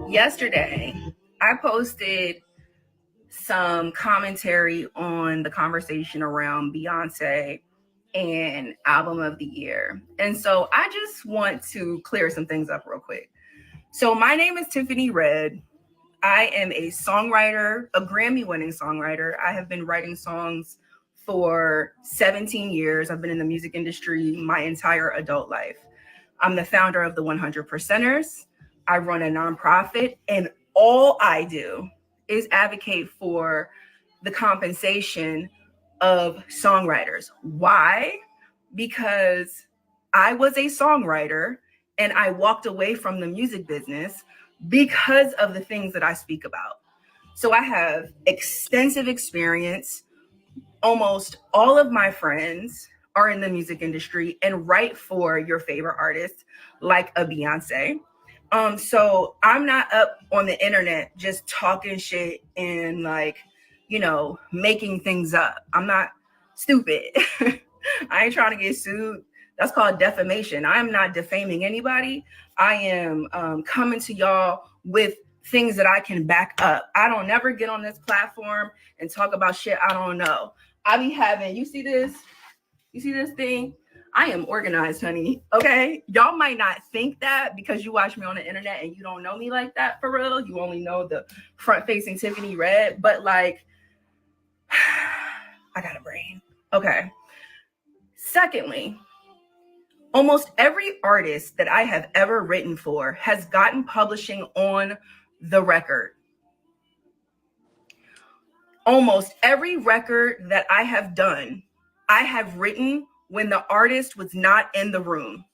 Yesterday, I posted some commentary on the conversation around Beyoncé and album of the year. And so I just want to clear some things up real quick. So my name is Tiffany Red. I am a songwriter, a Grammy winning songwriter. I have been writing songs for 17 years. I've been in the music industry my entire adult life. I'm the founder of the 100 Percenters. I run a nonprofit, and all I do is advocate for the compensation of songwriters. Why? Because I was a songwriter and I walked away from the music business because of the things that I speak about. So I have extensive experience. Almost all of my friends are in the music industry and write for your favorite artists like a Beyoncé. So I'm not up on the internet just talking shit and making things up. I'm not stupid. I ain't trying to get sued. That's called defamation. I'm not defaming anybody. I am coming to y'all with things that I can back up. I don't never get on this platform and talk about shit I don't know. I be having, you see this thing? I am organized, honey. Okay. Y'all might not think that because you watch me on the internet and you don't know me like that for real. You only know the front facing Tiffany Red, but like, I got a brain. Okay. Secondly, almost every artist that I have ever written for has gotten publishing on the record. Almost every record that I have done, I have written when the artist was not in the room.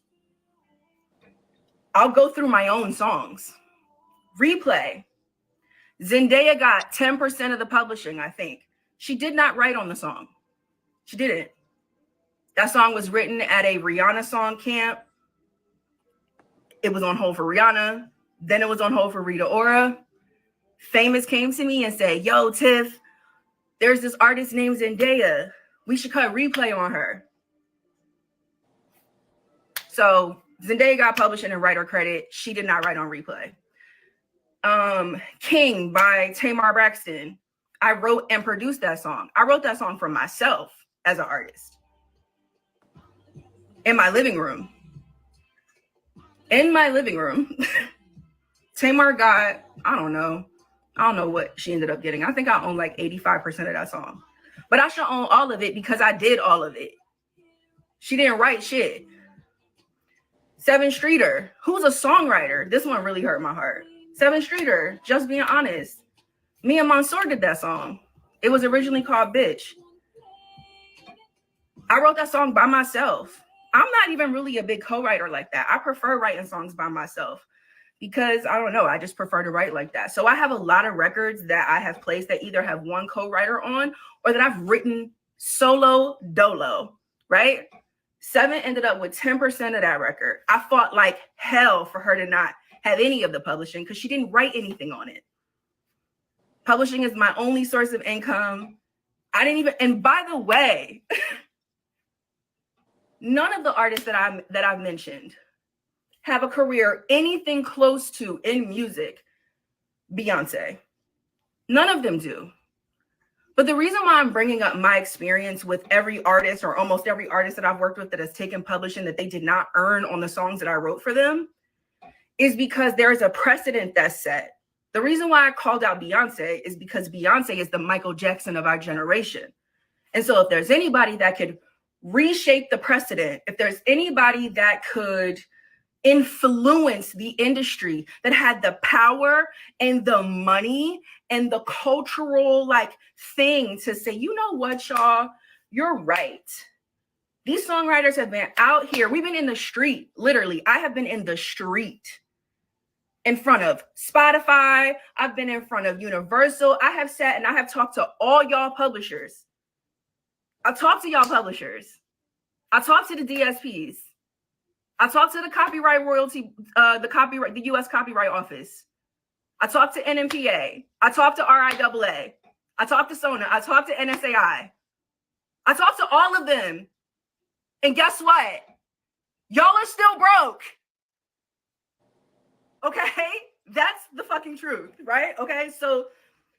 I'll go through my own songs. Replay. Zendaya got 10% of the publishing, I think. She did not write on the song. She didn't. That song was written at a Rihanna song camp. It was on hold for Rihanna. Then it was on hold for Rita Ora. Famous came to me and said, yo, Tiff, there's this artist named Zendaya. We should cut Replay on her. So Zendaya got publishing and writer credit. She did not write on Replay. King by Tamar Braxton. I wrote and produced that song. I wrote that song for myself as an artist. In my living room. Tamar got, I don't know what she ended up getting. I think I own like 85% of that song. But I should own all of it because I did all of it. She didn't write shit. Seven Streeter, who's a songwriter. This one really hurt my heart. Seven Streeter, Just Being Honest. Me and Mansour did that song. It was originally called Bitch. I wrote that song by myself. I'm not even really a big co-writer like that. I prefer writing songs by myself because I don't know. I just prefer to write like that. So I have a lot of records that I have placed that either have one co-writer on or that I've written solo dolo, right? Seven ended up with 10% of that record. I fought like hell for her to not have any of the publishing because she didn't write anything on it. Publishing is my only source of income. And by the way, none of the artists that I've mentioned have a career anything close to in music Beyoncé. None of them do. But the reason why I'm bringing up my experience with every artist or almost every artist that I've worked with that has taken publishing that they did not earn on the songs that I wrote for them is because there is a precedent that's set. The reason why I called out Beyoncé is because Beyoncé is the Michael Jackson of our generation. And so if there's anybody that could reshape the precedent, if there's anybody that could influence the industry, that had the power and the money and the cultural thing to say, you know what, y'all, you're right. These songwriters have been out here. We've been in the street, literally. I have been in the street in front of Spotify. I've been in front of Universal. I have sat and I have talked to all y'all publishers. I talked to y'all publishers. I talked to the DSPs. I talked to the copyright royalty, the U.S. Copyright Office. I talked to NMPA. I talked to RIAA. I talked to SONA. I talked to NSAI. I talked to all of them. And guess what? Y'all are still broke. Okay? That's fucking truth, right? Okay, so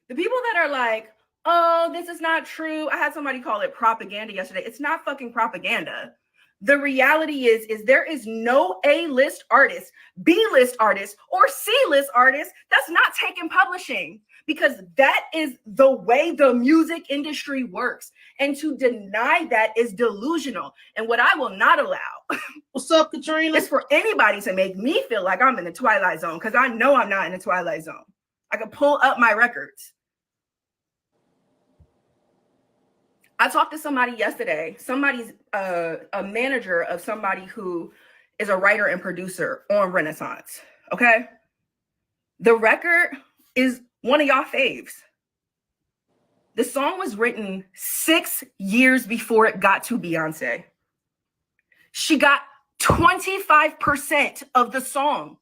the people that are like, oh, this is not true. I had somebody call it propaganda yesterday. It's not fucking propaganda. The reality is there is no A-list artist, B-list artist, or C-list artist that's not taking publishing, because that is the way the music industry works. And to deny that is delusional. And what I will not allow, what's up, Katrina, is for anybody to make me feel like I'm in the Twilight Zone, because I know I'm not in the Twilight Zone. I can pull up my records. I talked to somebody yesterday, somebody's a manager of somebody who is a writer and producer on Renaissance, okay? The record is one of y'all faves. The song was written 6 years before it got to Beyoncé. She got 25% of the song.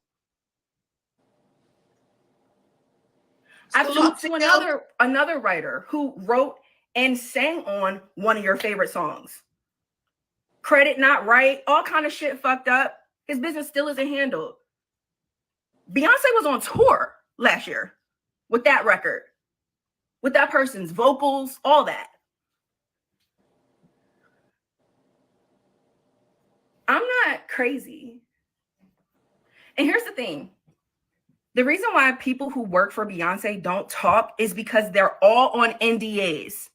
I've talked to another writer who wrote and sang on one of your favorite songs. Credit not right, all kind of shit fucked up. His business still isn't handled. Beyonce was on tour last year with that record, with that person's vocals, all that. I'm not crazy. And here's the thing. The reason why people who work for Beyonce don't talk is because they're all on NDAs.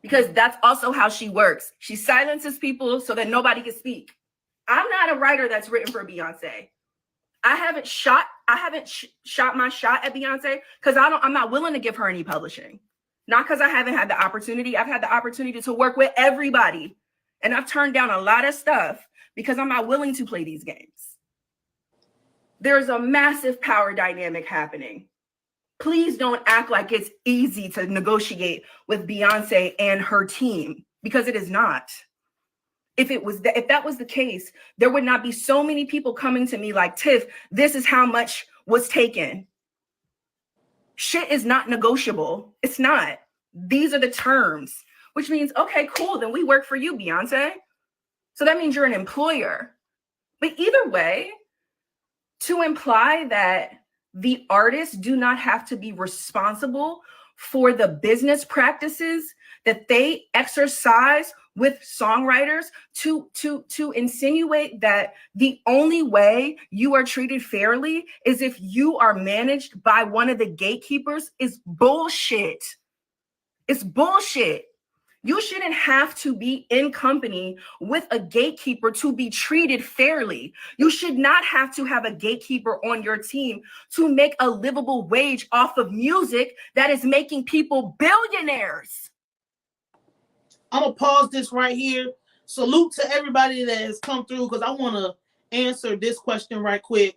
Because that's also how she works. She silences people so that nobody can speak. I'm not a writer that's written for Beyonce. I haven't shot my shot at Beyonce because I'm not willing to give her any publishing. Not because I haven't had the opportunity. I've had the opportunity to work with everybody. And I've turned down a lot of stuff because I'm not willing to play these games. There's a massive power dynamic happening. Please don't act like it's easy to negotiate with Beyonce and her team, because it is not. If that was the case, there would not be so many people coming to me like, Tiff, this is how much was taken. Shit is not negotiable. It's not. These are the terms, which means, okay, cool, then we work for you, Beyonce. So that means you're an employer. But either way, to imply that the artists do not have to be responsible for the business practices that they exercise with songwriters, to insinuate that the only way you are treated fairly is if you are managed by one of the gatekeepers, is bullshit. It's bullshit. You shouldn't have to be in company with a gatekeeper to be treated fairly. You should not have to have a gatekeeper on your team to make a livable wage off of music that is making people billionaires. I'm going to pause this right here. Salute to everybody that has come through, because I want to answer this question right quick.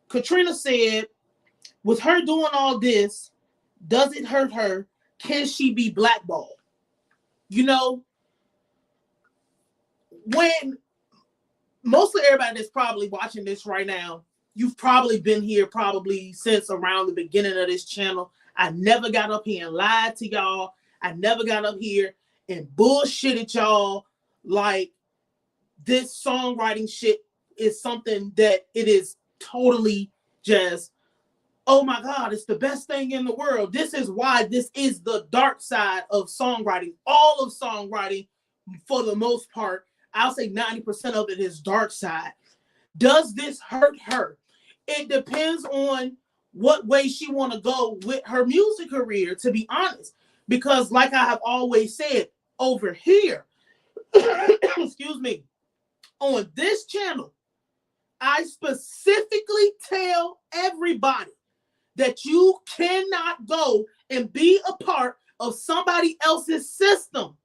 Katrina said, with her doing all this, does it hurt her? Can she be blackballed? You know, when mostly everybody that's probably watching this right now, you've probably been here probably since around the beginning of this channel. I never got up here and lied to y'all. I never got up here and bullshitted y'all like this songwriting shit is something that it is totally just, oh my God, it's the best thing in the world. This is why this is the dark side of songwriting. All of songwriting, for the most part, I'll say 90% of it is dark side. Does this hurt her? It depends on what way she want to go with her music career, to be honest. Because like I have always said, over here, excuse me, on this channel, I specifically tell everybody that you cannot go and be a part of somebody else's system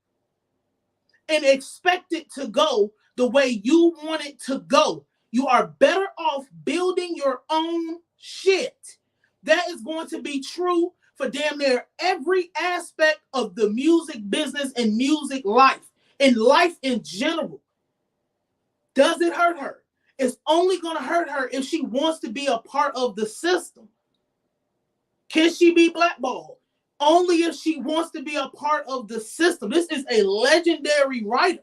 and expect it to go the way you want it to go. You are better off building your own shit. That is going to be true for damn near every aspect of the music business and music life, and life in general. Does it hurt her? It's only going to hurt her if she wants to be a part of the system. Can she be blackballed? Only if she wants to be a part of the system. This is a legendary writer,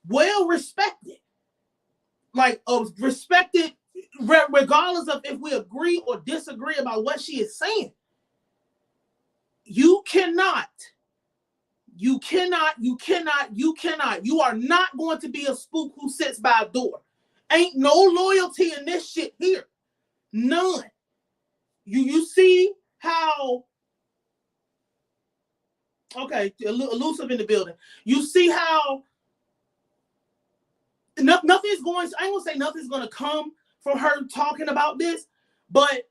well respected, like a respected regardless of if we agree or disagree about what she is saying. You are not going to be a spook who sits by a door. Ain't no loyalty in this shit here. None. You see how, okay, elusive in the building. You see how nothing's going, I ain't gonna say nothing's gonna come from her talking about this, but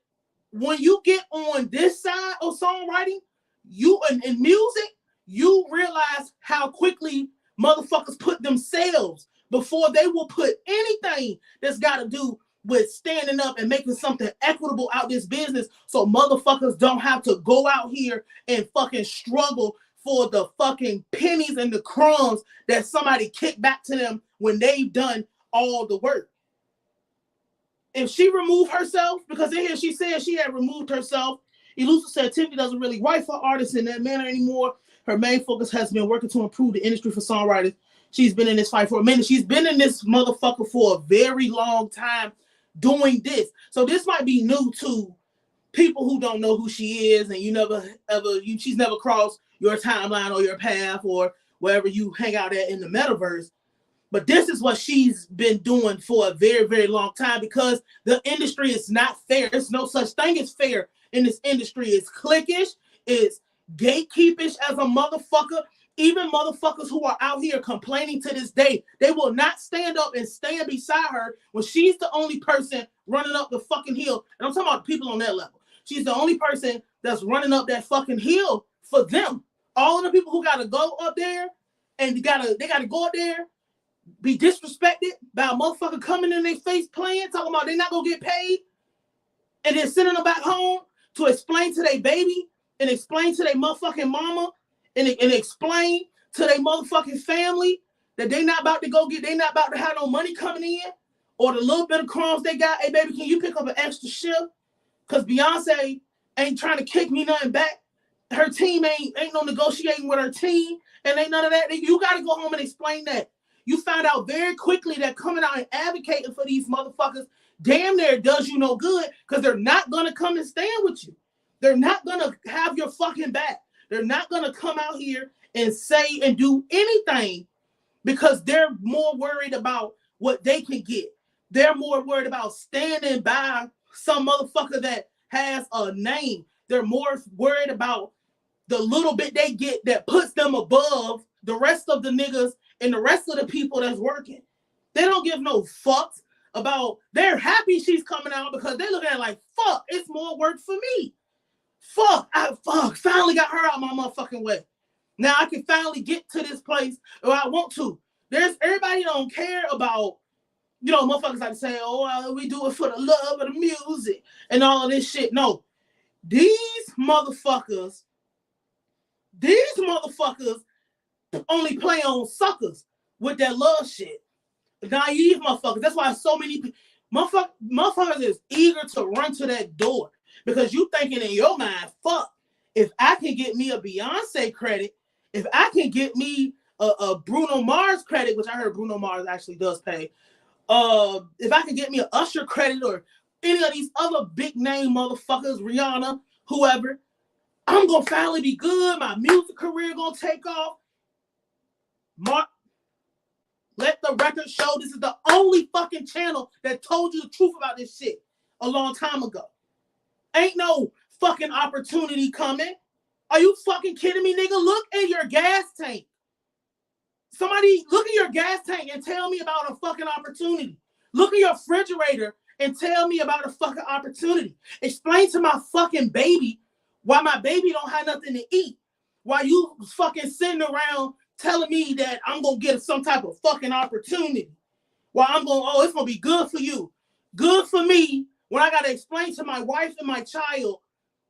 when you get on this side of songwriting, you in music, you realize how quickly motherfuckers put themselves before they will put anything that's got to do with standing up and making something equitable out this business, so motherfuckers don't have to go out here and fucking struggle for the fucking pennies and the crumbs that somebody kicked back to them when they've done all the work. If she removed herself, because in here she said she had removed herself, Elusive said Tiffany doesn't really write for artists in that manner anymore. Her main focus has been working to improve the industry for songwriters. She's been in this fight for a minute. She's been in this motherfucker for a very long time doing this. So this might be new to people who don't know who she is, and she's never crossed your timeline or your path or wherever you hang out at in the metaverse. But this is what she's been doing for a very, very long time, because the industry is not fair. There's no such thing as fair in this industry. It's cliquish, it's gatekeepish as a motherfucker. Even motherfuckers who are out here complaining to this day, they will not stand up and stand beside her when she's the only person running up the fucking hill. And I'm talking about people on that level. She's the only person that's running up that fucking hill for them. All of the people who gotta go up there and they gotta go up there, be disrespected by a motherfucker coming in their face playing, talking about they not gonna get paid, and then sending them back home to explain to their baby and explain to their motherfucking mama and explain to their motherfucking family that they not about to have no money coming in, or the little bit of crumbs they got. Hey baby, can you pick up an extra shift? Cause Beyonce ain't trying to kick me nothing back. Her team ain't no negotiating with her team, and ain't none of that. You gotta go home and explain that. You find out very quickly that coming out and advocating for these motherfuckers damn near does you no good, because they're not going to come and stand with you. They're not going to have your fucking back. They're not going to come out here and say and do anything, because they're more worried about what they can get. They're more worried about standing by some motherfucker that has a name. They're more worried about the little bit they get that puts them above the rest of the niggas and the rest of the people that's working. They don't give no fucks about, they're happy she's coming out because they look at it like, fuck, it's more work for me. I finally got her out my motherfucking way. Now I can finally get to this place where I want to. Everybody don't care about, motherfuckers like to say, we do it for the love of the music and all of this shit. No, these motherfuckers only play on suckers with that love shit. Naive motherfuckers. That's why so many motherfuckers is eager to run to that door, because you thinking in your mind, fuck, if I can get me a Beyonce credit, if I can get me a Bruno Mars credit, which I heard Bruno Mars actually does pay, if I can get me an Usher credit or any of these other big name motherfuckers, Rihanna, whoever, I'm gonna finally be good. My music career gonna take off. Mark, let the record show this is the only fucking channel that told you the truth about this shit a long time ago. Ain't no fucking opportunity coming. Are you fucking kidding me, nigga? Look at your gas tank. Somebody look at your gas tank and tell me about a fucking opportunity. Look at your refrigerator and tell me about a fucking opportunity. Explain to my fucking baby why my baby don't have nothing to eat. Why you fucking sitting around telling me that I'm going to get some type of fucking opportunity. Why I'm going, it's going to be good for you. Good for me when I got to explain to my wife and my child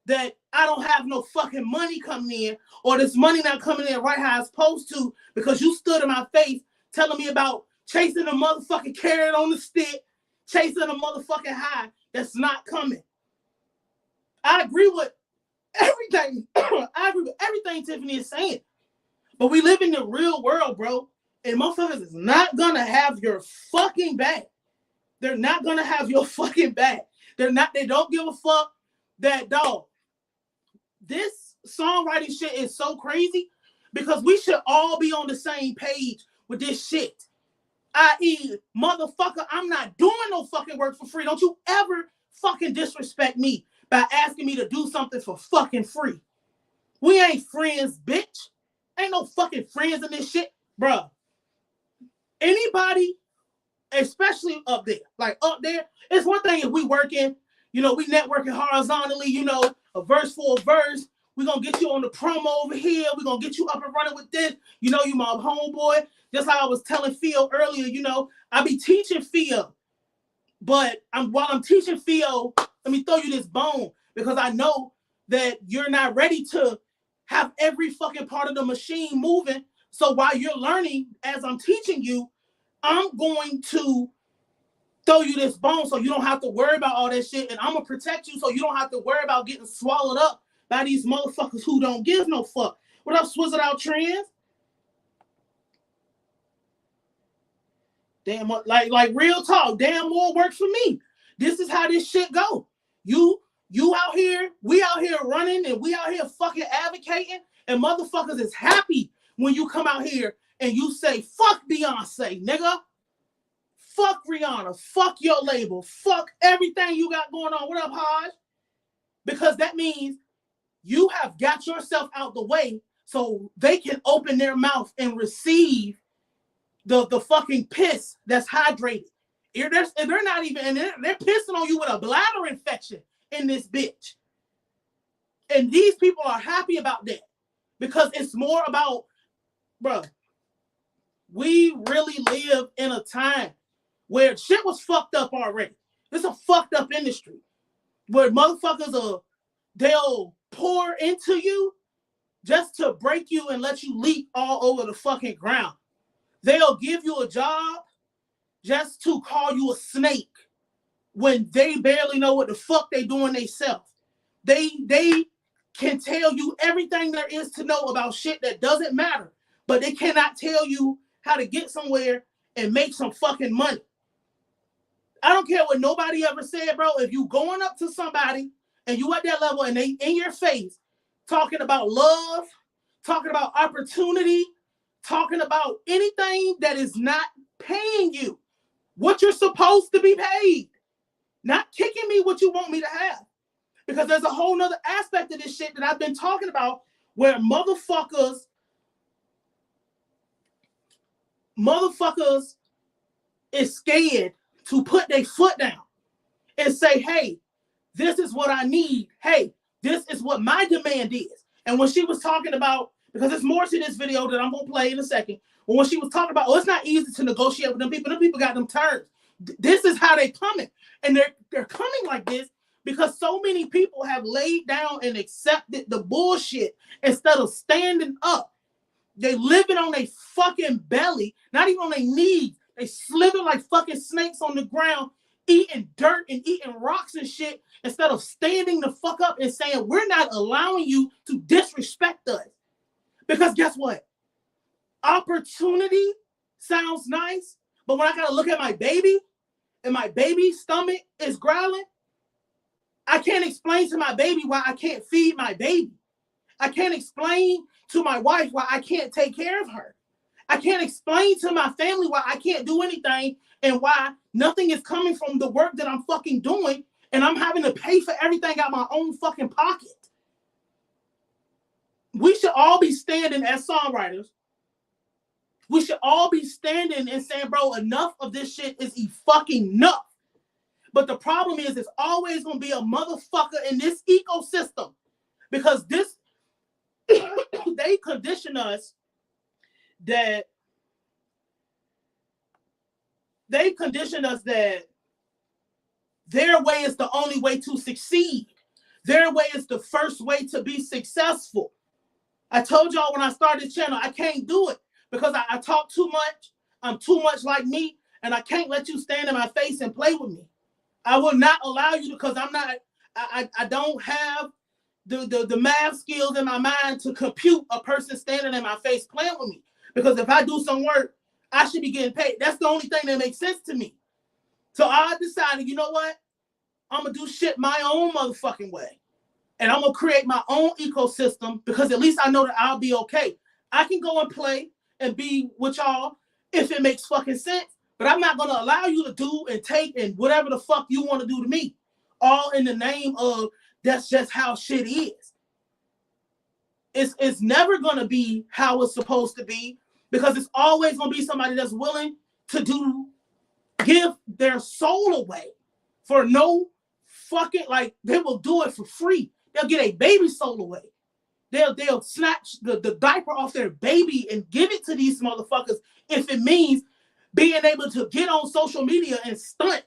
that I don't have no fucking money coming in, or this money not coming in right how it's supposed to, because you stood in my face telling me about chasing a motherfucking carrot on the stick, chasing a motherfucking high that's not coming. I agree with everything. I agree with everything Tiffany is saying. But we live in the real world, bro. And motherfuckers is not gonna have your fucking back. They're not gonna have your fucking back. They don't give a fuck that dog. This songwriting shit is so crazy because we should all be on the same page with this shit. I.e., motherfucker, I'm not doing no fucking work for free. Don't you ever fucking disrespect me by asking me to do something for fucking free. We ain't friends, bitch. Ain't no fucking friends in this shit. Bruh. Anybody, especially up there, like up there, it's one thing if we working, we networking horizontally, a verse for a verse. We're going to get you on the promo over here. We're going to get you up and running with this. You my homeboy. Just like I was telling Theo earlier, I be teaching Theo. But while I'm teaching Theo, let me throw you this bone because I know that you're not ready to have every fucking part of the machine moving. So while you're learning, as I'm teaching you, I'm going to throw you this bone so you don't have to worry about all that shit. And I'm going to protect you so you don't have to worry about getting swallowed up by these motherfuckers who don't give no fuck. What up, Swizzled Out Trends? Damn, like real talk. Damn, more work for me. This is how this shit go. You out here, we out here running, and we out here fucking advocating, and motherfuckers is happy when you come out here and you say, fuck Beyonce, nigga. Fuck Rihanna. Fuck your label. Fuck everything you got going on. What up, Hodge? Because that means you have got yourself out the way so they can open their mouth and receive the fucking piss that's hydrated. They're not even, and they're pissing on you with a bladder infection in this bitch. And these people are happy about that because it's more about, bro, we really live in a time where shit was fucked up already. It's a fucked up industry where motherfuckers they'll pour into you just to break you and let you leak all over the fucking ground. They'll give you a job just to call you a snake when they barely know what the fuck they doing themselves. They can tell you everything there is to know about shit that doesn't matter, but they cannot tell you how to get somewhere and make some fucking money. I don't care what nobody ever said, bro. If you going up to somebody and you at that level and they in your face talking about love, talking about opportunity, talking about anything that is not paying you what you're supposed to be paid, not kicking me what you want me to have. Because there's a whole nother aspect of this shit that I've been talking about where motherfuckers is scared to put their foot down and say, hey, this is what I need. Hey, this is what my demand is. And when she was talking about, because there's more to this video that I'm going to play in a second, but when she was talking about, it's not easy to negotiate with them people got them terms. This is how they coming. And they're coming like this because so many people have laid down and accepted the bullshit instead of standing up. They living on their fucking belly, not even on their knees. They slither like fucking snakes on the ground, eating dirt and eating rocks and shit instead of standing the fuck up and saying, we're not allowing you to disrespect us. Because guess what? Opportunity sounds nice, but when I gotta look at my baby and my baby's stomach is growling, I can't explain to my baby why I can't feed my baby. I can't explain to my wife why I can't take care of her. I can't explain to my family why I can't do anything and why nothing is coming from the work that I'm fucking doing and I'm having to pay for everything out of my own fucking pocket. We should all be standing as songwriters. We should all be standing and saying, bro, enough of this shit is fucking enough. But the problem is, it's always going to be a motherfucker in this ecosystem because they condition us that their way is the only way to succeed. Their way is the first way to be successful. I told y'all when I started this channel, I can't do it because I talk too much. I'm too much like me, and I can't let you stand in my face and play with me. I will not allow you because I don't have the math skills in my mind to compute a person standing in my face playing with me. Because if I do some work, I should be getting paid. That's the only thing that makes sense to me. So I decided, you know what? I'm going to do shit my own motherfucking way. And I'm going to create my own ecosystem because at least I know that I'll be okay. I can go and play and be with y'all if it makes fucking sense. But I'm not going to allow you to do and take and whatever the fuck you want to do to me. All in the name of that's just how shit is. It's never going to be how it's supposed to be because it's always going to be somebody that's willing to give their soul away for no fucking, like, they will do it for free. They'll get a baby soul away. They'll snatch the diaper off their baby and give it to these motherfuckers if it means being able to get on social media and stunt.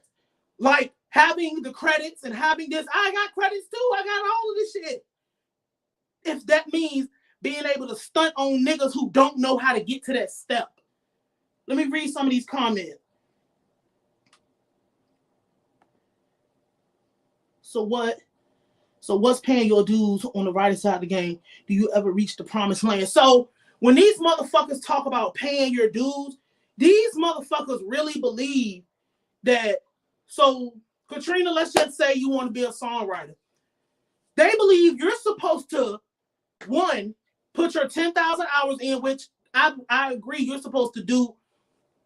Like having the credits and having this. I got credits too. I got all of this shit. If that means being able to stunt on niggas who don't know how to get to that step. Let me read some of these comments. So what's paying your dues on the writing side of the game? Do you ever reach the promised land? So when these motherfuckers talk about paying your dues, these motherfuckers really believe that. So Katrina, let's just say you want to be a songwriter. They believe you're supposed to, one, put your 10,000 hours in, which I agree you're supposed to do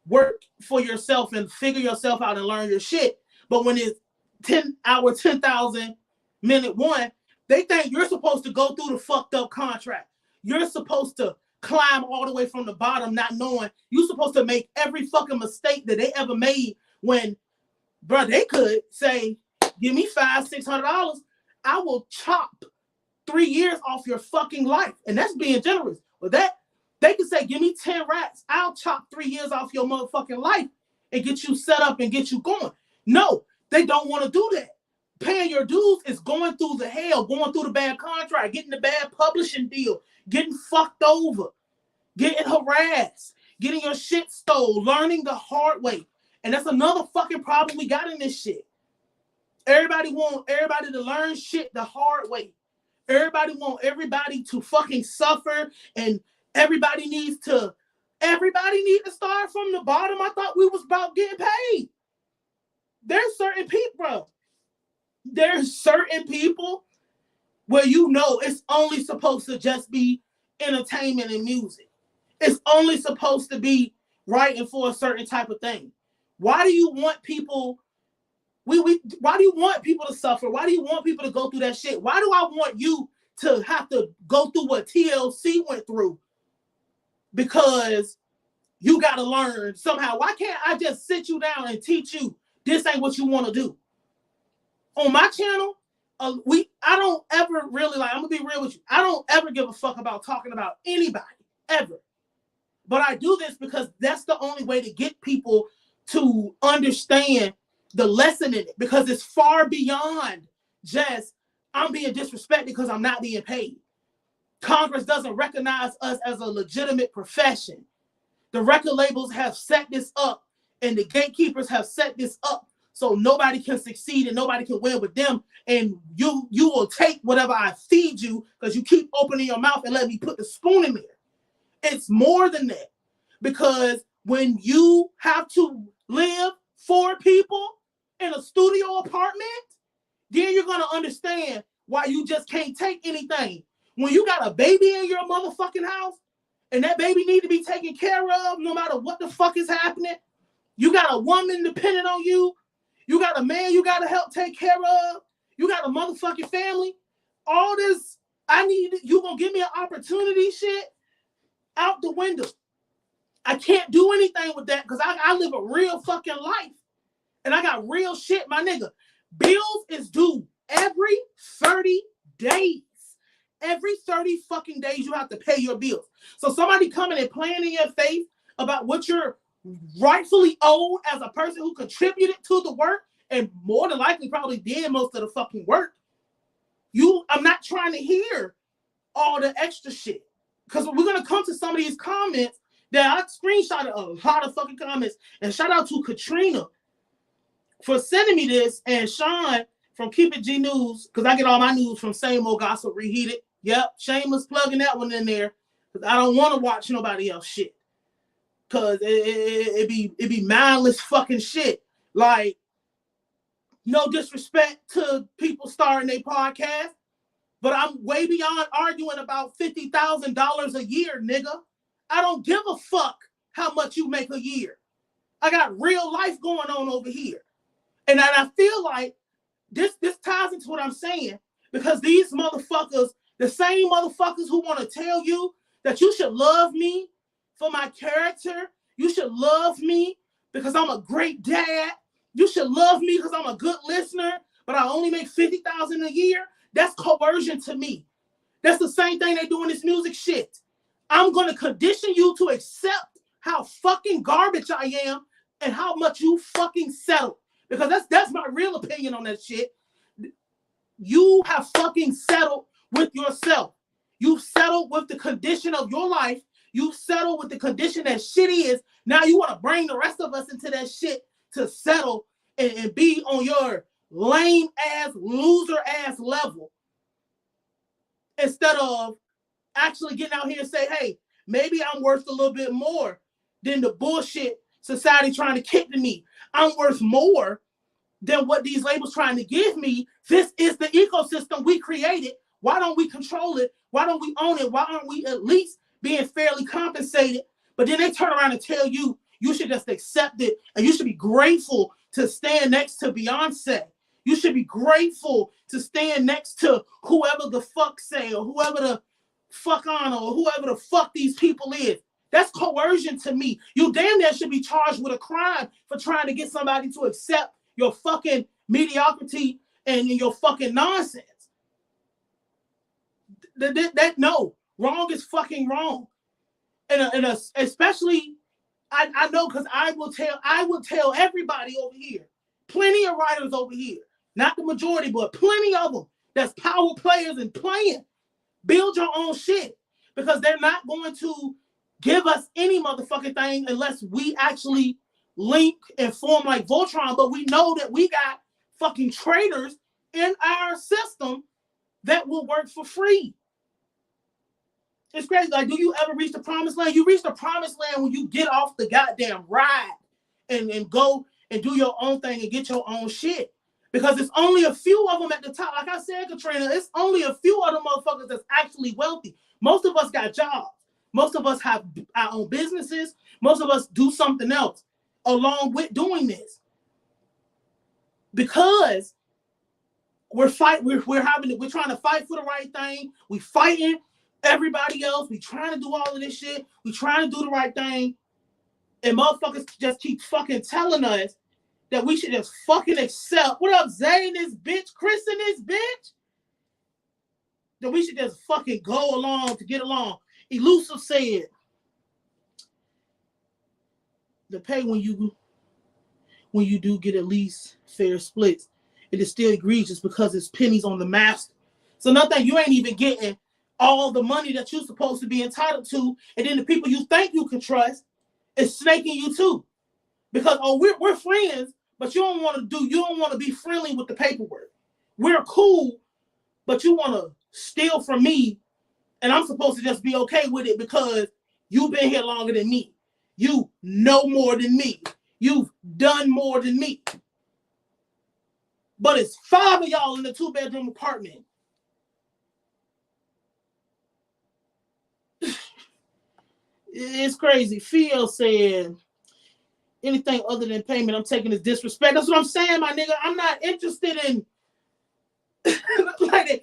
work for yourself and figure yourself out and learn your shit. But when it's 10,000 minute one, they think you're supposed to go through the fucked up contract. You're supposed to climb all the way from the bottom, not knowing you're supposed to make every fucking mistake that they ever made when, bro, they could say, give me $500-$600. I will chop 3 years off your fucking life. And that's being generous. But that they could say, give me 10 racks. I'll chop 3 years off your motherfucking life and get you set up and get you going. No, they don't want to do that. Paying your dues is going through the hell, going through the bad contract, getting the bad publishing deal, getting fucked over, getting harassed, getting your shit stole, learning the hard way. And that's another fucking problem we got in this shit. Everybody want everybody to learn shit the hard way. Everybody want everybody to fucking suffer, and everybody needs to start from the bottom. I thought we was about getting paid. There's certain people, bro. There's certain people where you know it's only supposed to just be entertainment and music. It's only supposed to be writing for a certain type of thing. Why do you want people? Why do you want people to suffer? Why do you want people to go through that shit? Why do I want you to have to go through what TLC went through? Because you got to learn somehow. Why can't I just sit you down and teach you this ain't what you want to do? On my channel, I don't ever really, like, I'm gonna be real with you. I don't ever give a fuck about talking about anybody, ever. But I do this because that's the only way to get people to understand the lesson in it, because it's far beyond just I'm being disrespected because I'm not being paid. Congress doesn't recognize us as a legitimate profession. The record labels have set this up, and the gatekeepers have set this up so nobody can succeed and nobody can win with them. And you will take whatever I feed you because you keep opening your mouth and let me put the spoon in there. It's more than that, because when you have to live for people in a studio apartment, then you're going to understand why you just can't take anything. When you got a baby in your motherfucking house and that baby need to be taken care of no matter what the fuck is happening, you got a woman dependent on you, you got a man you got to help take care of, you got a motherfucking family, all this, you going to give me an opportunity shit out the window. I can't do anything with that because I live a real fucking life. And I got real shit, my nigga. Bills is due every 30 days. Every 30 fucking days you have to pay your bills. So somebody coming and playing in your face about what you're rightfully owed as a person who contributed to the work and more than likely probably did most of the fucking work. I'm not trying to hear all the extra shit. Because we're going to come to some of these comments that I screenshotted a lot of fucking comments. And shout out to Katrina for sending me this, and Sean from Keep It G News, because I get all my news from Same Old Gossip Reheated. Yep, shameless plugging that one in there, because I don't want to watch nobody else shit. Because it be mindless fucking shit. Like, No disrespect to people starting their podcast, but I'm way beyond arguing about $50,000 a year, nigga. I don't give a fuck how much you make a year. I got real life going on over here. And I feel like this ties into what I'm saying, because these motherfuckers, the same motherfuckers who want to tell you that you should love me for my character, you should love me because I'm a great dad, you should love me because I'm a good listener, but I only make $50,000 a year. That's coercion to me. That's the same thing they do in this music shit. I'm gonna condition you to accept how fucking garbage I am and how much you fucking settle. Because that's my real opinion on that shit. You have fucking settled with yourself. You've settled with the condition of your life. You've settled with the condition that shit is. Now you want to bring the rest of us into that shit to settle and be on your lame ass, loser ass level. Instead of actually getting out here and say, hey, maybe I'm worth a little bit more than the bullshit society trying to kick to me. I'm worth more than what these labels trying to give me. This is the ecosystem we created. Why don't we control it? Why don't we own it? Why aren't we at least being fairly compensated? But then they turn around and tell you, you should just accept it, and you should be grateful to stand next to Beyonce. You should be grateful to stand next to whoever the fuck say, or whoever the fuck on, or whoever the fuck these people is. That's coercion to me. You damn near should be charged with a crime for trying to get somebody to accept your fucking mediocrity and your fucking nonsense. No, wrong is fucking wrong. And especially, I know, because I will tell everybody over here, plenty of writers over here, not the majority, but plenty of them that's power players and playing. Build your own shit, because they're not going to give us any motherfucking thing unless we actually link and form like Voltron. But we know that we got fucking traders in our system that will work for free. It's crazy. Like, do you ever reach the promised land? You reach the promised land when you get off the goddamn ride and go and do your own thing and get your own shit. Because it's only a few of them at the top. Like I said, Katrina, it's only a few of them motherfuckers that's actually wealthy. Most of us got jobs. Most of us have our own businesses. Most of us do something else along with doing this. Because we're trying to fight for the right thing. We fighting everybody else. We trying to do all of this shit. We trying to do the right thing. And motherfuckers just keep fucking telling us that we should just fucking accept. What up, Zay in this bitch? Chris in this bitch? That we should just fucking go along to get along. Elusive said, the pay when you do get at least fair splits, it is still egregious because it's pennies on the master. So nothing, you ain't even getting all the money that you're supposed to be entitled to, and then the people you think you can trust is snaking you too. Because we're friends, but you don't want to be friendly with the paperwork. We're cool, but you want to steal from me, and I'm supposed to just be okay with it because you've been here longer than me. You know more than me. You've done more than me. But it's 5 of y'all in a 2-bedroom apartment. It's crazy. Theo said, anything other than payment I'm taking is disrespect. That's what I'm saying, my nigga. I'm not interested in like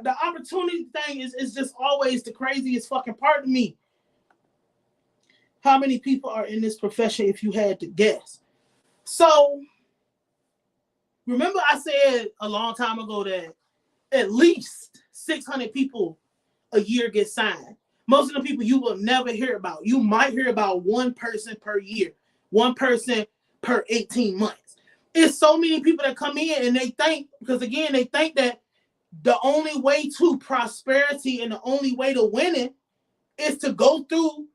the opportunity thing is just always the craziest fucking part of me. How many people are in this profession if you had to guess? So remember I said a long time ago that at least 600 people a year get signed. Most of the people you will never hear about. You might hear about one person per year, one person per 18 months. It's so many people that come in and they think that the only way to prosperity and the only way to winning is to go through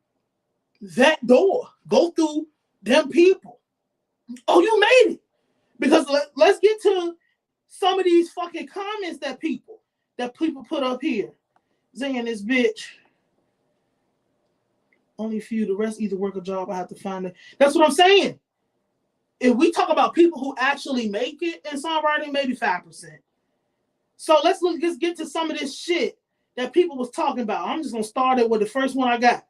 that door, go through them people. Oh, you made it. Because let's get to some of these fucking comments that people put up here. Saying this bitch. Only a few, the rest either work a job, I have to find it. That's what I'm saying. if we talk about people who actually make it in songwriting, maybe 5%. So let's get to some of this shit that people was talking about. I'm just gonna start it with the first one I got.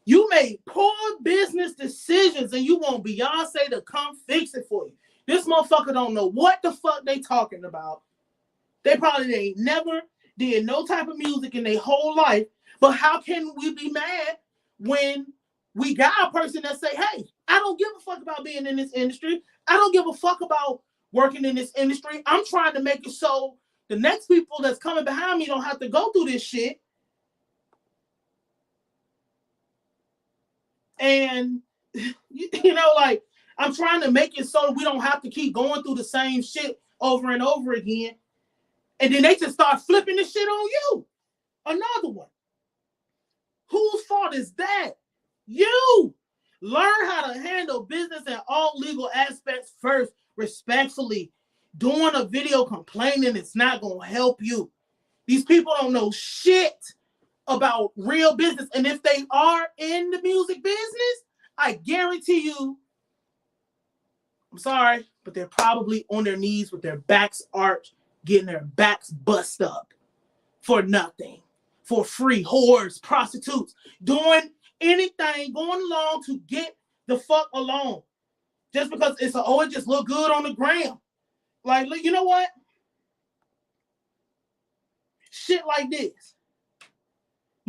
You made poor business decisions and you want Beyonce to come fix it for you. This motherfucker don't know what the fuck they talking about. They probably ain't never did no type of music in their whole life. But how can we be mad when we got a person that say, hey, I don't give a fuck about being in this industry. I don't give a fuck about working in this industry. I'm trying to make it so the next people that's coming behind me don't have to go through this shit. And, you know, like, I'm trying to make it so we don't have to keep going through the same shit over and over again. And then they just start flipping the shit on you. Another one. Whose fault is that? You. Learn how to handle business and all legal aspects first, respectfully. Doing a video complaining is not going to help you. These people don't know shit about real business. And if they are in the music business, I guarantee you, I'm sorry, but they're probably on their knees with their backs arched, getting their backs bust up for nothing, for free, whores, prostitutes, doing anything, going along to get the fuck along. Just because it just look good on the gram. Like, you know what? Shit like this.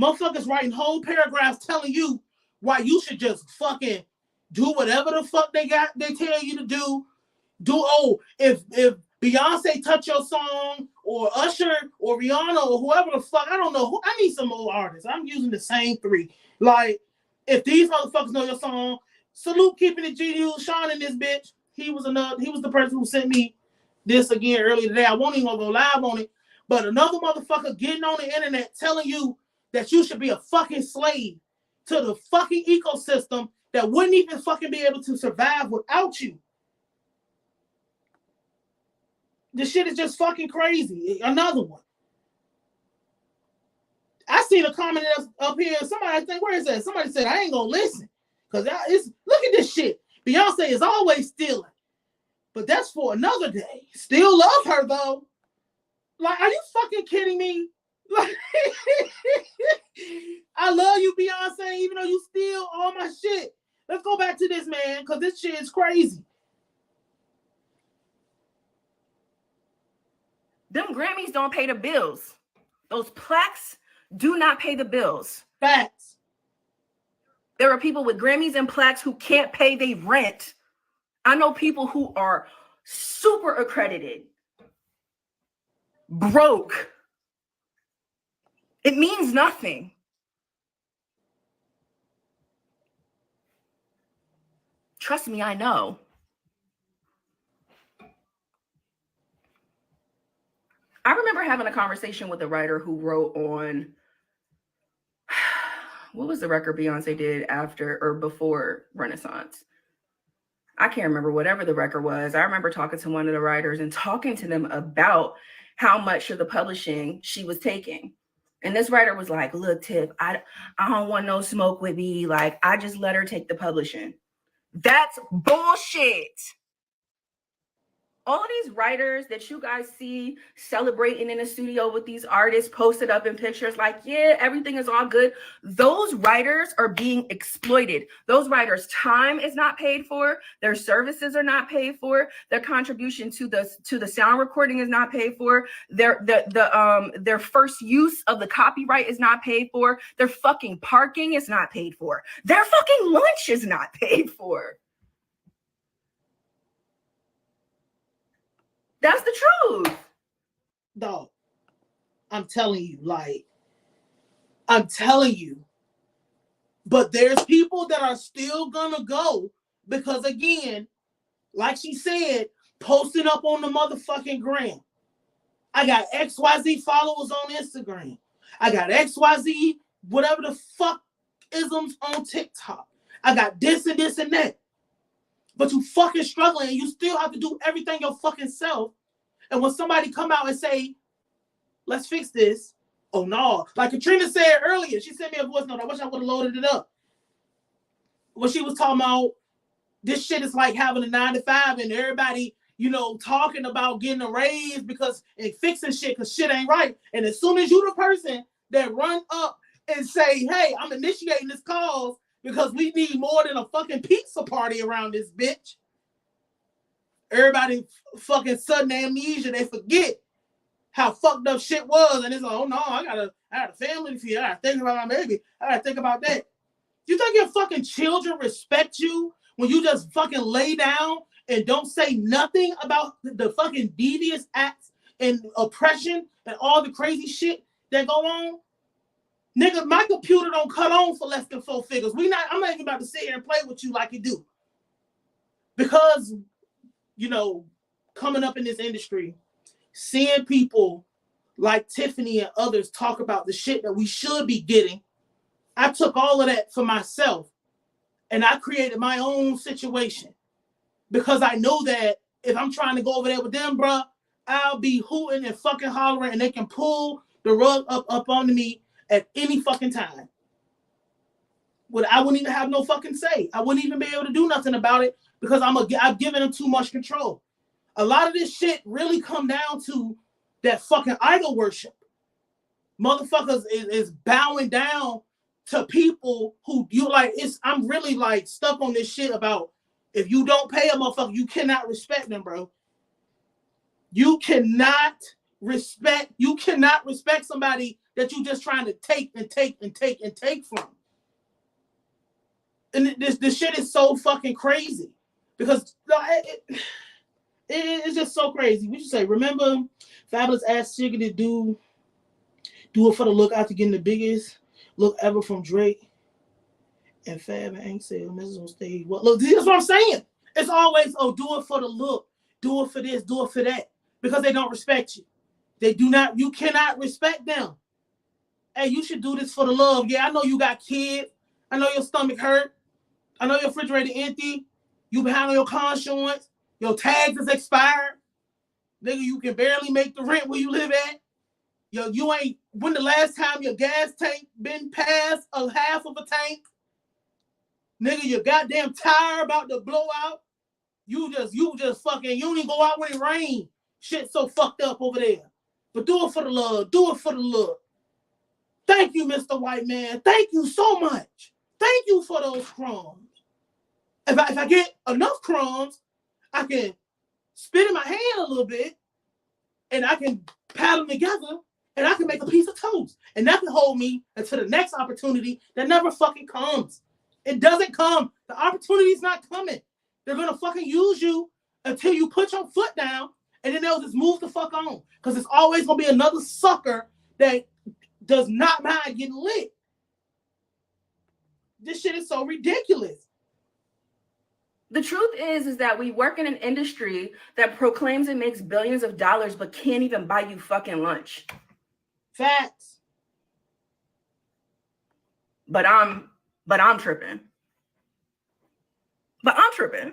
Motherfuckers writing whole paragraphs telling you why you should just fucking do whatever the fuck they tell you to do. If Beyonce touch your song, or Usher, or Rihanna, or whoever the fuck, I don't know. I need some more artists. I'm using the same three. Like, if these motherfuckers know your song, salute Keeping It G. Sean in this bitch. He was the person who sent me this again earlier today. I won't even go live on it. But another motherfucker getting on the internet telling you that you should be a fucking slave to the fucking ecosystem that wouldn't even fucking be able to survive without you. This shit is just fucking crazy. Another one. I seen a comment up here. Somebody, where is that? Somebody said, I ain't gonna listen. Because look at this shit. Beyonce is always stealing. But that's for another day. Still love her, though. Like, are you fucking kidding me? Like, I love you, Beyonce, even though you steal all my shit. Let's go back to this, man, because this shit is crazy. Them Grammys don't pay the bills. Those plaques do not pay the bills. Facts. There are people with Grammys and plaques who can't pay their rent. I know people who are super accredited, broke. It means nothing. Trust me, I know. I remember having a conversation with a writer who wrote on, what was the record Beyonce did after or before Renaissance? I can't remember whatever the record was. I remember talking to one of the writers and talking to them about how much of the publishing she was taking. And this writer was like, look, Tiff, I don't want no smoke with me. Like, I just let her take the publishing. That's bullshit. All of these writers that you guys see celebrating in the studio with these artists posted up in pictures like, yeah, everything is all good. Those writers are being exploited. Those writers' time is not paid for. Their services are not paid for. Their contribution to the sound recording is not paid for. Their first use of the copyright is not paid for. Their fucking parking is not paid for. Their fucking lunch is not paid for. That's the truth. Dog, I'm telling you. But there's people that are still gonna go because, again, like she said, posting up on the motherfucking gram. I got XYZ followers on Instagram. I got XYZ, whatever the fuck isms on TikTok. I got this and this and that. But you fucking struggling and you still have to do everything your fucking self. And when somebody come out and say, let's fix this, oh no. Like Katrina said earlier, she sent me a voice note. I wish I would have loaded it up. When she was talking about This shit is like having a 9-to-5 and everybody, talking about getting a raise because and fixing shit because shit ain't right. And as soon as you the person that run up and say, hey, I'm initiating this cause because we need more than a fucking pizza party around this bitch. Everybody fucking sudden amnesia. They forget how fucked up shit was. And it's like, oh no, I got a family to feed. I gotta think about my baby. I gotta think about that. You think your fucking children respect you when you just fucking lay down and don't say nothing about the fucking devious acts and oppression and all the crazy shit that go on? Nigga, my computer don't cut on for less than 4 figures. I'm not even about to sit here and play with you like you do. Because, coming up in this industry, seeing people like Tiffany and others talk about the shit that we should be getting, I took all of that for myself and I created my own situation because I know that if I'm trying to go over there with them, bro, I'll be hooting and fucking hollering and they can pull the rug up onto me at any fucking time. I wouldn't even have no fucking say. I wouldn't even be able to do nothing about it because I've given them too much control. A lot of this shit really come down to that fucking idol worship. Motherfuckers is bowing down to people who I'm really like stuck on this shit about if you don't pay a motherfucker, you cannot respect them, bro. You cannot respect somebody that you just trying to take from. And this shit is so fucking crazy because it's just so crazy. We should say, remember Fabulous asked Sugar to do it for the look after getting the biggest look ever from Drake and Fab and Ain't said Mrs. on stage. Well, look, this is what I'm saying. It's always, do it for the look, do it for this, do it for that. Because they don't respect you. You cannot respect them. Hey, you should do this for the love. Yeah, I know you got kids. I know your stomach hurt. I know your refrigerator empty. You behind on your car insurance. Your tags is expired. Nigga, you can barely make the rent where you live at. When the last time your gas tank been past a half of a tank? Nigga, your goddamn tire about to blow out. You just fucking, you don't even go out when it rains. Shit so fucked up over there. But do it for the love. Do it for the love. Thank you, Mr. White Man. Thank you so much. Thank you for those crumbs. If I get enough crumbs, I can spit in my hand a little bit and I can pat them together and I can make a piece of toast. And that can hold me until the next opportunity that never fucking comes. It doesn't come. The opportunity's not coming. They're going to fucking use you until you put your foot down and then they'll just move the fuck on. Because it's always going to be another sucker that does not mind getting lit. This shit is so ridiculous. The truth is that we work in an industry that proclaims it makes billions of dollars but can't even buy you fucking lunch. Facts. But I'm tripping. But I'm tripping.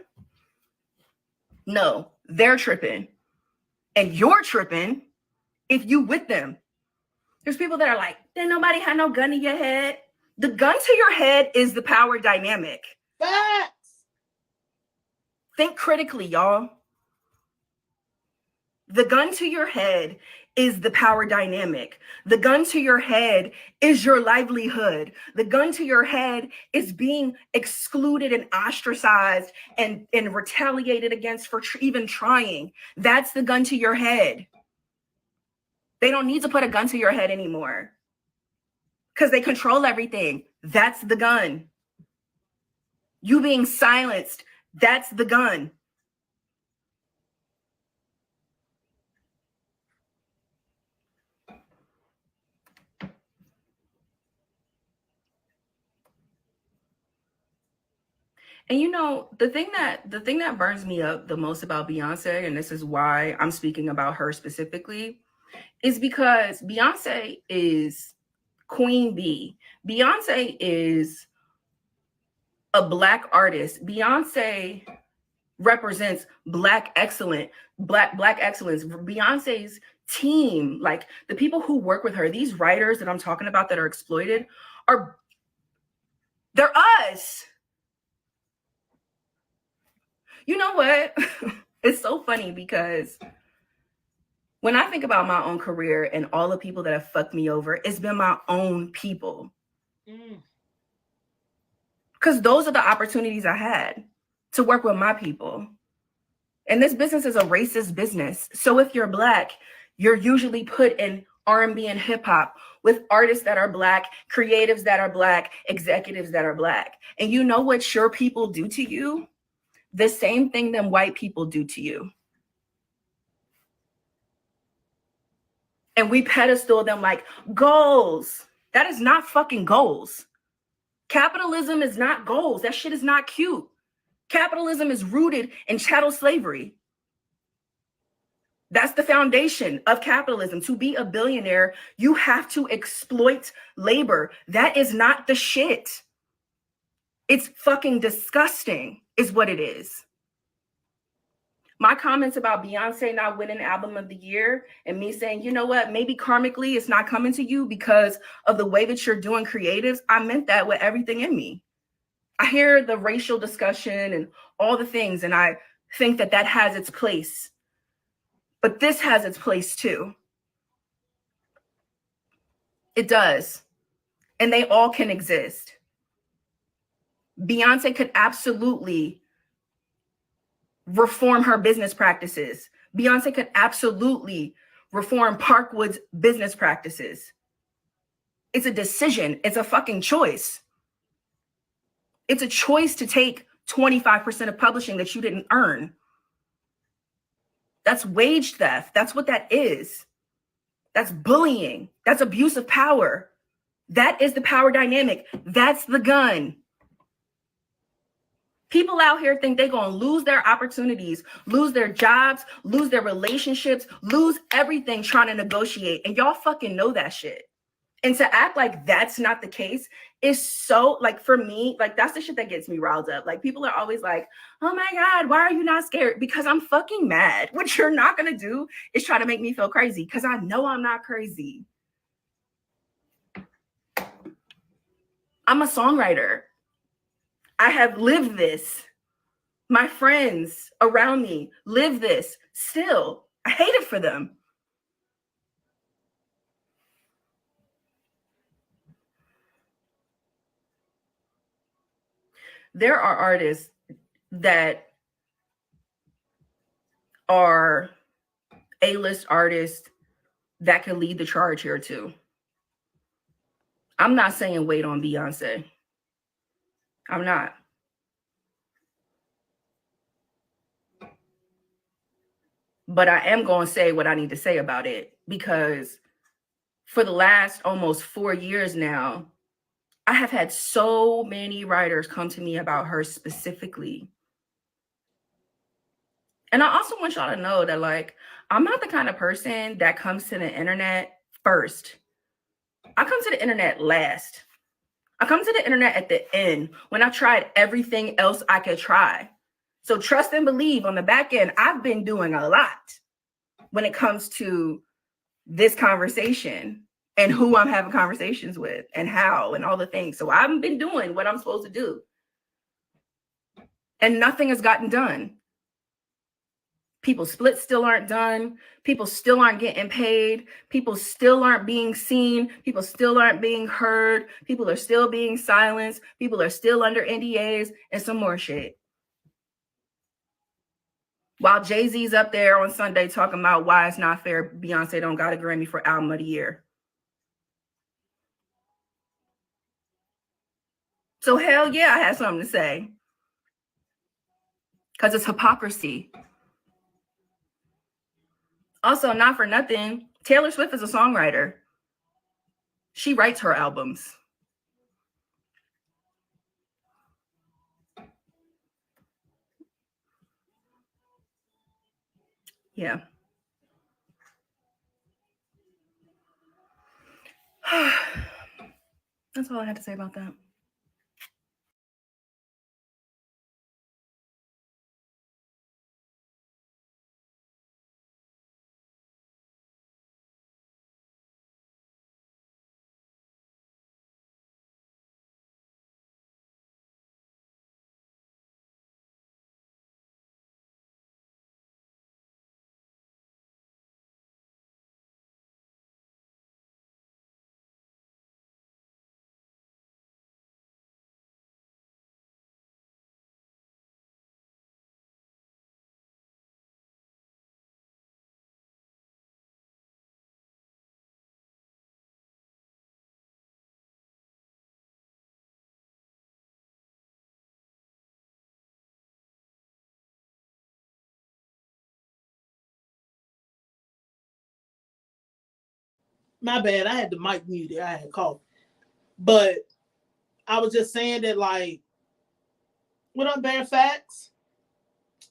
No, they're tripping. And you're tripping if you with them. There's people that are like, didn't nobody have no gun to your head? The gun to your head is the power dynamic. Facts. Think critically, y'all. The gun to your head is the power dynamic. The gun to your head is your livelihood. The gun to your head is being excluded and ostracized and retaliated against for even trying. That's the gun to your head. They don't need to put a gun to your head anymore because they control everything. That's the gun. You being silenced, that's the gun. And the thing that burns me up the most about Beyonce, and this is why I'm speaking about her specifically, is because Beyonce is Queen Bee. Beyonce is a Black artist. Beyonce represents Black excellence. Beyonce's team, like the people who work with her, these writers that I'm talking about that are exploited, they're us. You know what? It's so funny because when I think about my own career and all the people that have fucked me over, it's been my own people. Because those are the opportunities I had to work with my people. And this business is a racist business. So if you're Black, you're usually put in R&B and hip hop with artists that are Black, creatives that are Black, executives that are Black. And you know what your people do to you? The same thing that white people do to you. And we pedestal them like goals. That is not fucking goals. Capitalism is not goals. That shit is not cute. Capitalism is rooted in chattel slavery. That's the foundation of capitalism. To be a billionaire, you have to exploit labor. That is not the shit. It's fucking disgusting, is what it is. My comments about Beyonce not winning album of the year and me saying, you know what, maybe karmically it's not coming to you because of the way that you're doing creatives, I meant that with everything in me. I hear the racial discussion and all the things, and I think that that has its place. But this has its place too. It does. And they all can exist. Beyonce could absolutely reform her business practices. Beyonce could absolutely reform Parkwood's business practices. It's a decision. It's a fucking choice. It's a choice to take 25% of publishing that you didn't earn. That's wage theft. That's what that is. That's bullying. That's abuse of power. That is the power dynamic. That's the gun. People out here think they're going to lose their opportunities, lose their jobs, lose their relationships, lose everything trying to negotiate. And y'all fucking know that shit. And to act like that's not the case is so, like, for me, like, that's the shit that gets me riled up. Like, people are always like, oh my God, why are you not scared? Because I'm fucking mad. What you're not going to do is try to make me feel crazy, because I know I'm not crazy. I'm a songwriter. I have lived this. My friends around me live this still. I hate it for them. There are artists that are A-list artists that can lead the charge here too. I'm not saying wait on Beyonce. I'm not. But I am going to say what I need to say about it, because for the last almost 4 years now, I have had so many writers come to me about her specifically. And I also want y'all to know that, like, I'm not the kind of person that comes to the internet first. I come to the internet last. I come to the internet at the end when I tried everything else I could try. So trust and believe on the back end, I've been doing a lot when it comes to this conversation and who I'm having conversations with and how and all the things. So I've been doing what I'm supposed to do. And nothing has gotten done. People splits still aren't done. People still aren't getting paid. People still aren't being seen. People still aren't being heard. People are still being silenced. People are still under NDAs and some more shit. While Jay-Z's up there on Sunday talking about why it's not fair Beyonce don't got a Grammy for Album of the Year. So hell yeah, I had something to say. Because it's hypocrisy. Also, not for nothing, Taylor Swift is a songwriter. She writes her albums. Yeah. That's all I had to say about that. My bad. I had the mic muted. I had cough. But I was just saying that, like, what up, Bare Facts?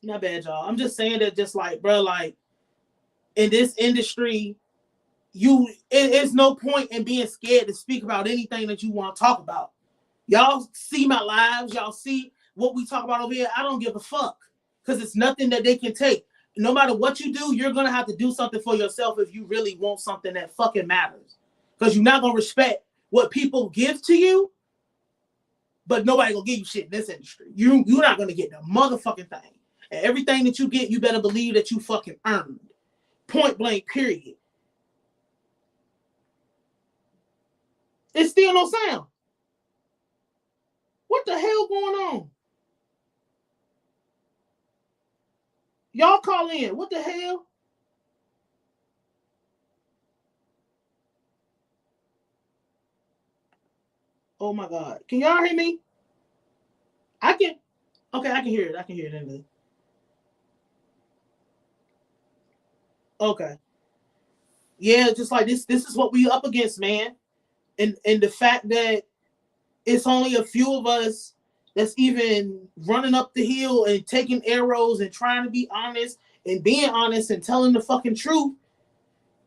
Not bad, y'all. I'm just saying that, just like, bro, like, in this industry, it's no point in being scared to speak about anything that you want to talk about. Y'all see my lives. Y'all see what we talk about over here. I don't give a fuck because it's nothing that they can take. No matter what you do, you're going to have to do something for yourself if you really want something that fucking matters. Because you're not going to respect what people give to you, but nobody going to give you shit in this industry. You're not going to get the motherfucking thing. And everything that you get, you better believe that you fucking earned. Point blank, period. It's still no sound. What the hell going on? Y'all call in. What the hell? Oh my God. Can y'all hear me? Okay, I can hear it. I can hear it. Okay. Yeah, just like this is what we up against, man. And the fact that it's only a few of us that's even running up the hill and taking arrows and trying to be honest and being honest and telling the fucking truth.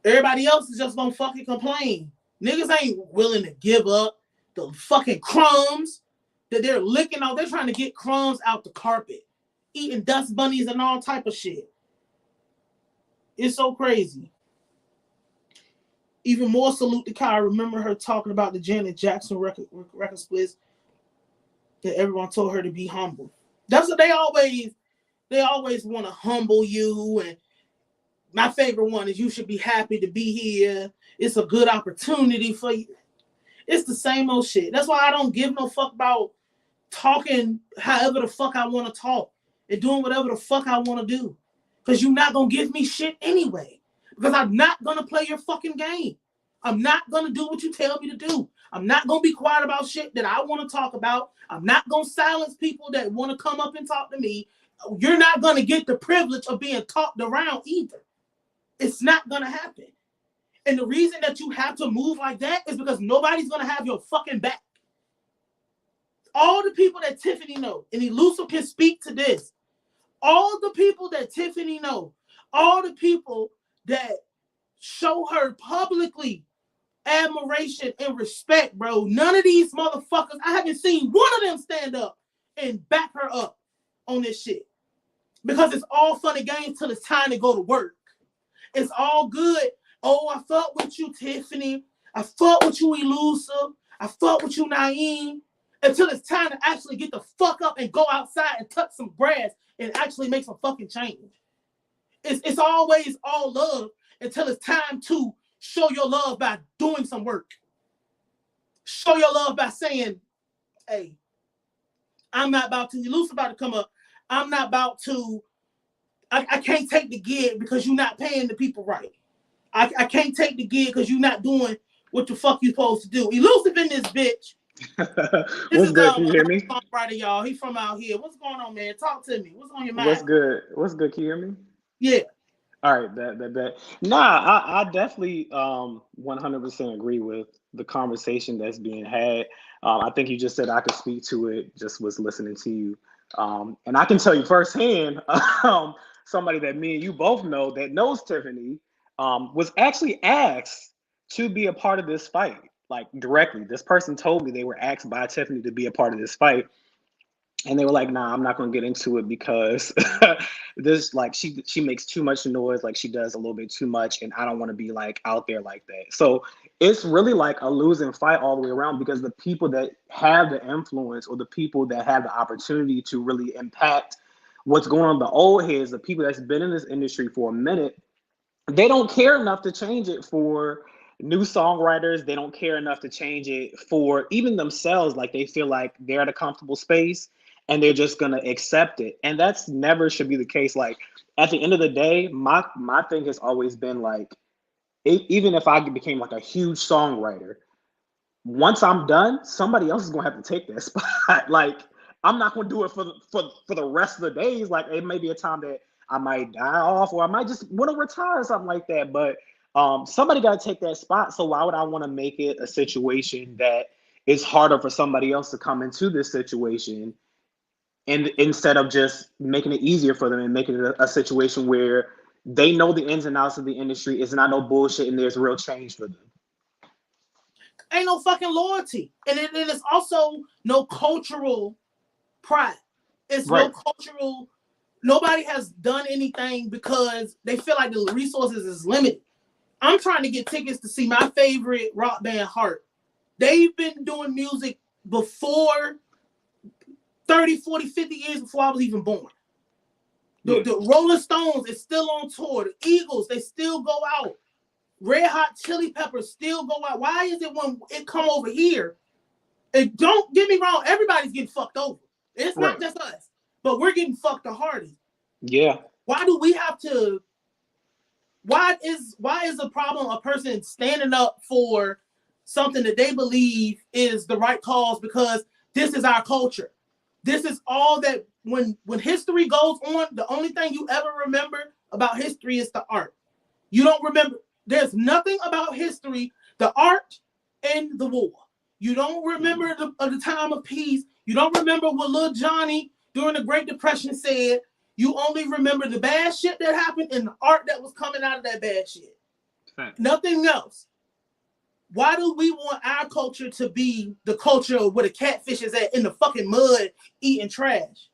Everybody else is just gonna fucking complain. Niggas ain't willing to give up the fucking crumbs that they're licking out. They're trying to get crumbs out the carpet, eating dust bunnies and all type of shit. It's so crazy. Even more salute to Kai. I remember her talking about the Janet Jackson record splits that everyone told her to be humble. That's what they always want to humble you. And my favorite one is you should be happy to be here. It's a good opportunity for you. It's the same old shit. That's why I don't give no fuck about talking however the fuck I want to talk and doing whatever the fuck I want to do. Because you're not going to give me shit anyway. Because I'm not going to play your fucking game. I'm not going to do what you tell me to do. I'm not going to be quiet about shit that I want to talk about. I'm not going to silence people that want to come up and talk to me. You're not going to get the privilege of being talked around either. It's not going to happen. And the reason that you have to move like that is because nobody's going to have your fucking back. All the people that Tiffany know, and Elusive can speak to this, all the people that Tiffany know, all the people that show her publicly admiration and respect, bro. None of these motherfuckers, I haven't seen one of them stand up and back her up on this shit. Because it's all fun and games till it's time to go to work. It's all good. Oh, I fuck with you, Tiffany. I fuck with you, Elusive. I fuck with you, Nayim. Until it's time to actually get the fuck up and go outside and touch some grass and actually make some fucking change. It's always all love until it's time to show your love by doing some work. Show your love by saying, hey, I'm not about to, Elusive about to come up. I'm not about to, I can't take the gig because you're not paying the people right. I can't take the gig because you're not doing what the fuck you supposed to do. Elusive in this bitch. What's good? Can you hear me? Songwriter, y'all. He from out here. What's going on, man? Talk to me. What's on your mind? What's good? What's good? Can you hear me? Yeah. All right, bet. Nah, I definitely 100% agree with the conversation that's being had. I think you just said I could speak to it, just was listening to you. And I can tell you firsthand, somebody that me and you both know that knows Tiffany was actually asked to be a part of this fight, like directly. This person told me they were asked by Tiffany to be a part of this fight. And they were like, nah, I'm not going to get into it because this, like, she makes too much noise, like she does a little bit too much, and I don't want to be like out there like that. So it's really like a losing fight all the way around because the people that have the influence or the people that have the opportunity to really impact what's going on, the old heads, the people that's been in this industry for a minute, they don't care enough to change it for new songwriters. They don't care enough to change it for even themselves. Like they feel like they're at a comfortable space and they're just gonna accept it. And that's never should be the case. Like at the end of the day, my thing has always been like, even if I became like a huge songwriter, once I'm done, somebody else is gonna have to take that spot. Like I'm not gonna do it for the rest of the days. Like it may be a time that I might die off or I might just want to retire or something like that. But Somebody got to take that spot. So why would I want to make it a situation that is harder for somebody else to come into this situation, and instead of just making it easier for them and making it a situation where they know the ins and outs of the industry, it's not no bullshit, and there's real change for them. Ain't no fucking loyalty, and it's also no cultural pride. It's Right. no cultural. Nobody has done anything because they feel like the resources is limited. I'm trying to get tickets to see my favorite rock band, Heart. They've been doing music before 30, 40, 50 years before I was even born. The Rolling Stones is still on tour. The Eagles, they still go out. Red Hot Chili Peppers still go out. Why is it when it come over here? And don't get me wrong, everybody's getting fucked over. It's not just us, but we're getting fucked the hardest. Yeah. Why do we have to? Why is the problem a person standing up for something that they believe is the right cause because this is our culture? This is all that when history goes on, the only thing you ever remember about history is the art. You don't remember. There's nothing about history, the art and the war. You don't remember the time of peace. You don't remember what Lil Johnny during the Great Depression said. You only remember the bad shit that happened and the art that was coming out of that bad shit. Nothing else. Why do we want our culture to be the culture of where the catfish is at in the fucking mud eating trash?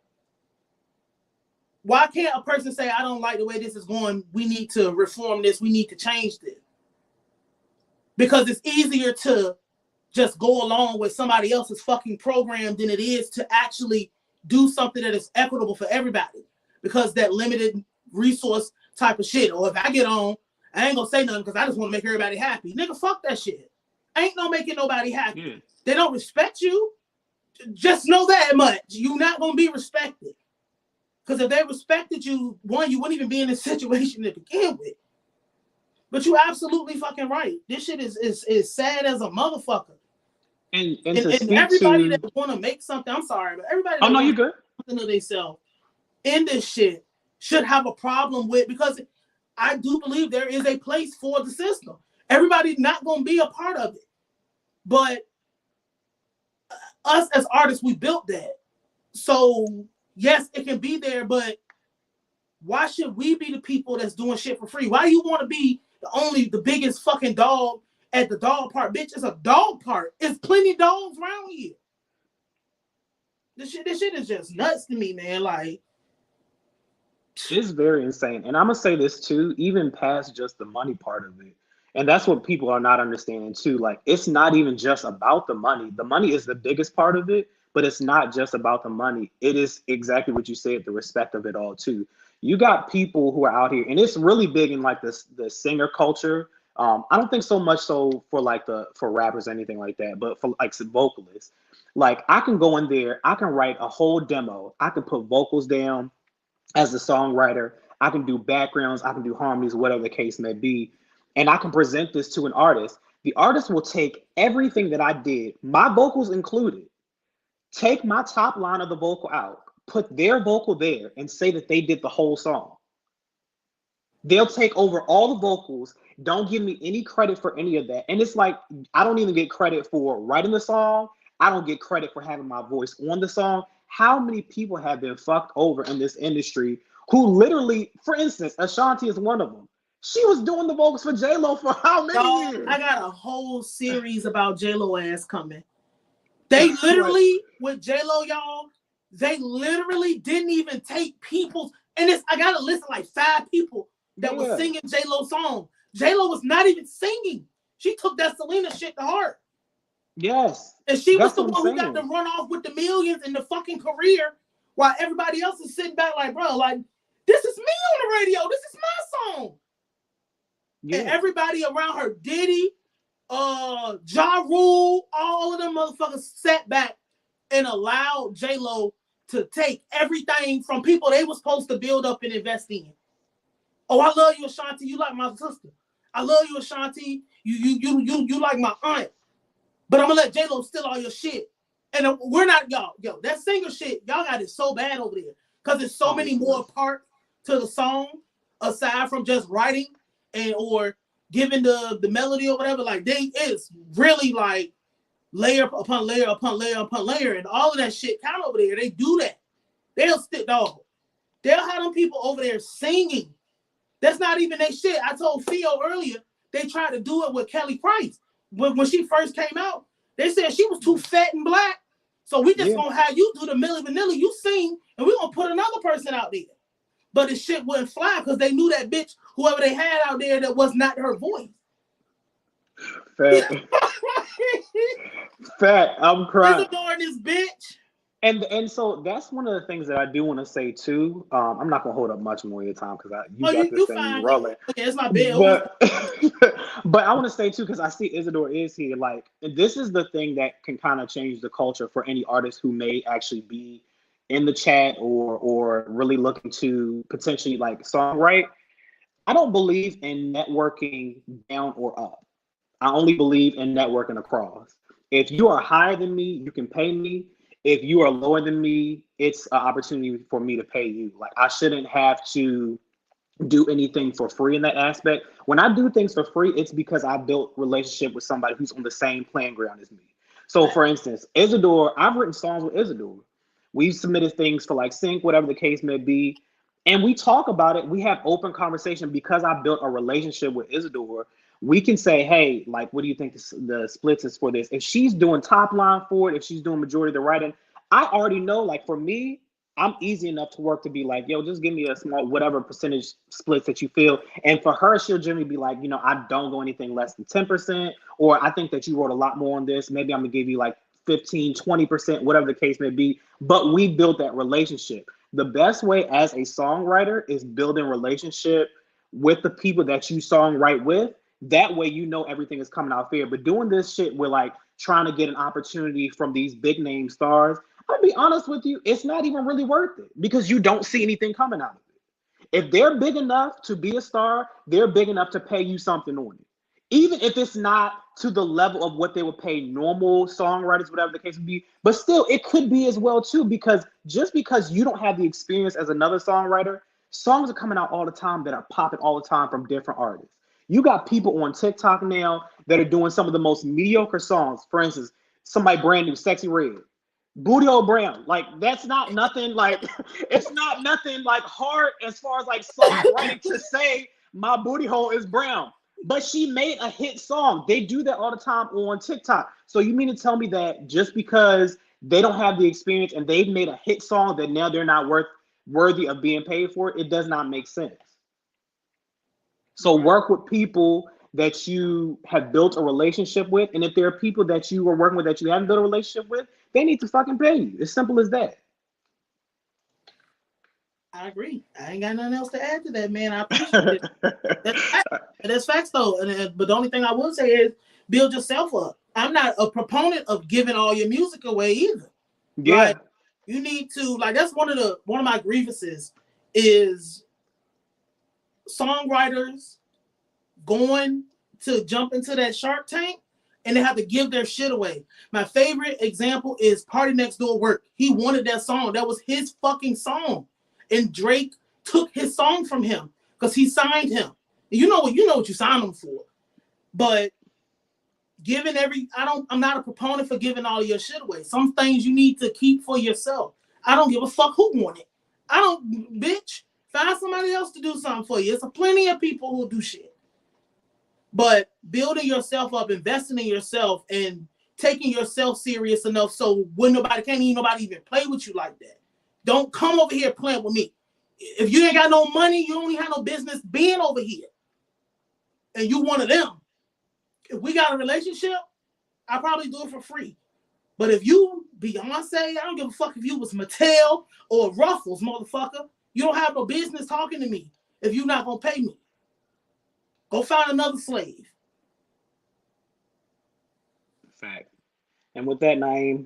Why can't a person say, I don't like the way this is going, we need to reform this, we need to change this? Because it's easier to just go along with somebody else's fucking program than it is to actually do something that is equitable for everybody. Because that limited resource type of shit. Or if I get on, I ain't gonna say nothing because I just want to make everybody happy. Nigga, fuck that shit. Ain't no making nobody happy. Yeah. They don't respect you. Just know that much. You're not gonna be respected. Because if they respected you, one, you wouldn't even be in this situation to begin with. But you absolutely fucking right. This shit is sad as a motherfucker. And everybody that want to make something, I'm sorry, but everybody that you good. Something of themselves in this shit should have a problem with, because I do believe there is a place for the system. Everybody's not going to be a part of it. But us as artists, we built that. So yes, it can be there, but why should we be the people that's doing shit for free? Why do you want to be the biggest fucking dog at the dog park? Bitch, it's a dog park. There's plenty of dogs around here. This shit is just nuts to me, man. Like, it's very insane. And I'm gonna say this too, even past just the money part of it. And that's what people are not understanding too. Like, it's not even just about the money. The money is the biggest part of it, but it's not just about the money. It is exactly what you said, the respect of it all too. You got people who are out here, and it's really big in like the singer culture. I don't think so much so for like for rappers or anything like that, but for like some vocalists. Like, I can go in there, I can write a whole demo, I can put vocals down as a songwriter, I can do backgrounds, I can do harmonies, whatever the case may be, and I can present this to an artist. The artist will take everything that I did, my vocals included, take my top line of the vocal out, put their vocal there, and say that they did the whole song. They'll take over all the vocals, don't give me any credit for any of that. And it's like, I don't even get credit for writing the song. I don't get credit for having my voice on the song. How many people have been fucked over in this industry who literally, for instance, Ashanti is one of them. She was doing the vocals for J-Lo for how many years? I got a whole series about J-Lo ass coming. They literally, with J-Lo, y'all, they literally didn't even take people's, and I got a list of like 5 people that was singing J-Lo song. J-Lo was not even singing. She took that Selena shit to heart. Yes. And she was the one who got to run off with the millions in the fucking career while everybody else is sitting back like, bro, like, this is me on the radio. This is my song. Yeah. And everybody around her, Diddy, Ja Rule, all of them motherfuckers sat back and allowed J-Lo to take everything from people they were supposed to build up and invest in. Oh, I love you, Ashanti. You like my sister. I love you, Ashanti. You like my aunt. But I'm gonna let J-Lo steal all your shit. And we're not, y'all. Yo, that singer shit, y'all got it so bad over there. Because there's so many more parts to the song aside from just writing or giving the melody or whatever. Like it's really like layer upon layer upon layer upon layer, and all of that shit count over there. They do that. They'll have them people over there singing. That's not even their shit. I told Theo earlier, they tried to do it with Kelly Price. When she first came out, they said she was too fat and black. So we just gonna have you do the Milli Vanilli, you sing, and we're gonna put another person out there. But the shit wouldn't fly because they knew that bitch, whoever they had out there, that was not her voice. Fat, I'm crying. Ignoring this bitch. And so that's one of the things that I do want to say too. I'm not gonna hold up much more of your time because you got this thing rolling. Okay, it's my bill. But I want to say too, because I see Isidore is here. Like, this is the thing that can kind of change the culture for any artist who may actually be in the chat or really looking to potentially like songwrite. I don't believe in networking down or up. I only believe in networking across. If you are higher than me, you can pay me. If you are lower than me, it's an opportunity for me to pay you. Like, I shouldn't have to do anything for free in that aspect. When I do things for free, it's because I built relationship with somebody who's on the same playing ground as me. So for instance, Isidore, I've written songs with Isidore. We've submitted things for like sync, whatever the case may be. And we talk about it. We have open conversation because I built a relationship with Isidore. We can say, hey, like, what do you think the splits is for this? If she's doing top line for it, if she's doing majority of the writing, I already know, like, for me, I'm easy enough to work to be like, yo, just give me a small, whatever percentage splits that you feel. And for her, she'll generally be like, I don't go anything less than 10%, or I think that you wrote a lot more on this. Maybe I'm gonna give you like 15, 20%, whatever the case may be. But we built that relationship. The best way as a songwriter is building relationship with the people that you songwrite with. That way, everything is coming out fair. But doing this shit, we're like trying to get an opportunity from these big name stars. I'll be honest with you, it's not even really worth it because you don't see anything coming out of it. If they're big enough to be a star, they're big enough to pay you something on it. Even if it's not to the level of what they would pay normal songwriters, whatever the case would be, but still it could be as well too, because just because you don't have the experience as another songwriter, songs are coming out all the time that are popping all the time from different artists. You got people on TikTok now that are doing some of the most mediocre songs. For instance, somebody brand new, Sexy Red. Booty Hole Brown, like that's not nothing like it's not nothing like hard as far as like songwriting to say my booty hole is brown. But she made a hit song. They do that all the time on TikTok. So you mean to tell me that just because they don't have the experience and they've made a hit song that now they're not worthy of being paid for it? It does not make sense. So work with people that you have built a relationship with. And if there are people that you are working with that you haven't built a relationship with, they need to fucking pay you. As simple as that. I agree. I ain't got nothing else to add to that, man. I appreciate it. That's facts, though. But the only thing I will say is build yourself up. I'm not a proponent of giving all your music away either. Yeah. Like, you need to, like, that's one of my grievances is songwriters going to jump into that Shark Tank and they have to give their shit away. My favorite example is Party Next Door Work. He wanted that song. That was his fucking song. And Drake took his song from him because he signed him. You know what you signed him for. But I'm not a proponent for giving all your shit away. Some things you need to keep for yourself. I don't give a fuck who want it. Bitch, find somebody else to do something for you. There's plenty of people who do shit. But building yourself up, investing in yourself, and taking yourself serious enough so when nobody even play with you like that. Don't come over here playing with me. If you ain't got no money, you only have no business being over here. And you one of them. If we got a relationship, I'll probably do it for free. But if you Beyoncé, I don't give a fuck if you was Mattel or Ruffles, motherfucker. You don't have no business talking to me if you're not going to pay me. Go find another slave. Fact. And with that, Nayim,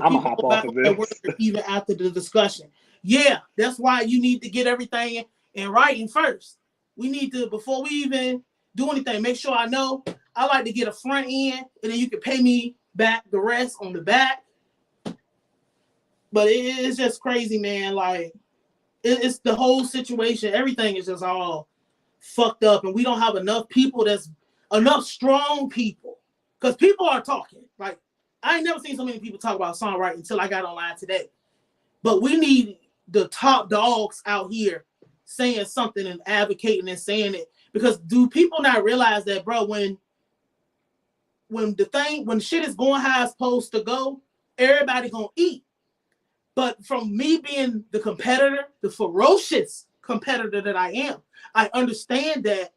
I'm going to hop off of this. Even after the discussion. Yeah, that's why you need to get everything in writing first. We need to, before we even do anything, make sure I know. I like to get a front end, and then you can pay me back the rest on the back. But it's just crazy, man. Like, it's the whole situation. Everything is just all fucked up, and we don't have enough people enough strong people. Because people are talking. Like, I ain't never seen so many people talk about songwriting until I got online today. But we need the top dogs out here saying something and advocating and saying it. Because do people not realize that, bro, when shit is going how it's supposed to go, everybody gonna eat. But from me being the competitor, the ferocious competitor that I am, I understand that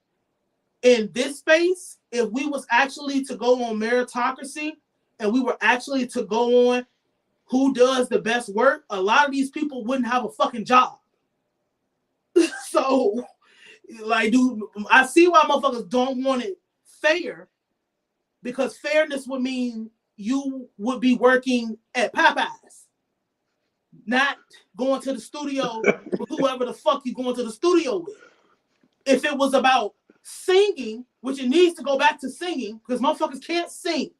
in this space, if we was actually to go on meritocracy and we were actually to go on who does the best work, a lot of these people wouldn't have a fucking job. So, like, dude, I see why motherfuckers don't want it fair, because fairness would mean you would be working at Popeyes, not going to the studio with whoever the fuck you going to the studio with. If it was about singing, which it needs to go back to singing, because motherfuckers can't sing.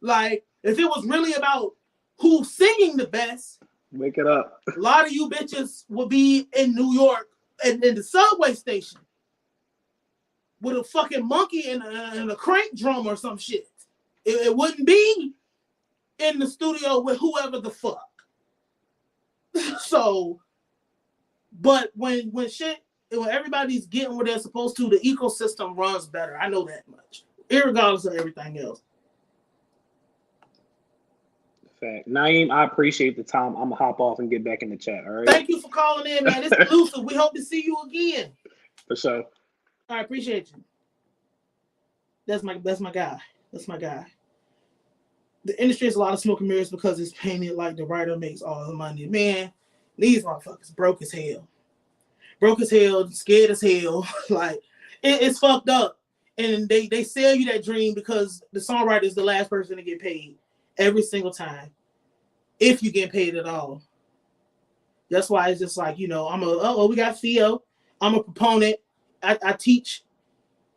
Like, if it was really about who's singing the best, wake it up. A lot of you bitches would be in New York and in the subway station with a fucking monkey and a crank drum or some shit. It wouldn't be in the studio with whoever the fuck. So, but when everybody's getting where they're supposed to, the ecosystem runs better. I know that much, irregardless of everything else. Fact. Nayim, I appreciate the time. I'm gonna hop off and get back in the chat. All right. Thank you for calling in, man. It's elusive. We hope to see you again. For sure. I appreciate you. That's my guy. That's my guy. The industry has a lot of smoke and mirrors because it's painted like the writer makes all the money. Man, these motherfuckers broke as hell. Broke as hell, scared as hell. Like, it's fucked up. And they sell you that dream because the songwriter is the last person to get paid every single time, if you get paid at all. That's why it's just like, we got Theo. I'm a proponent. I teach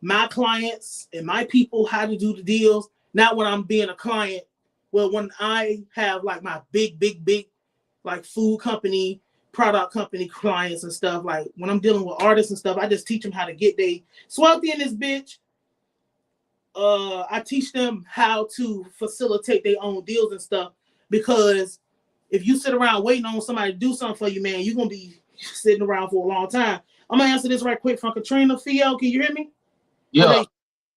my clients and my people how to do the deals. Not when I'm being a client. Well, when I have like my big, like food company, product company clients and stuff, like when I'm dealing with artists and stuff, I just teach them how to get they swelty in this bitch. I teach them how to facilitate their own deals and stuff, because if you sit around waiting on somebody to do something for you, man, you're going to be sitting around for a long time. I'm going to answer this right quick from Katrina. Theo, can you hear me? Yeah.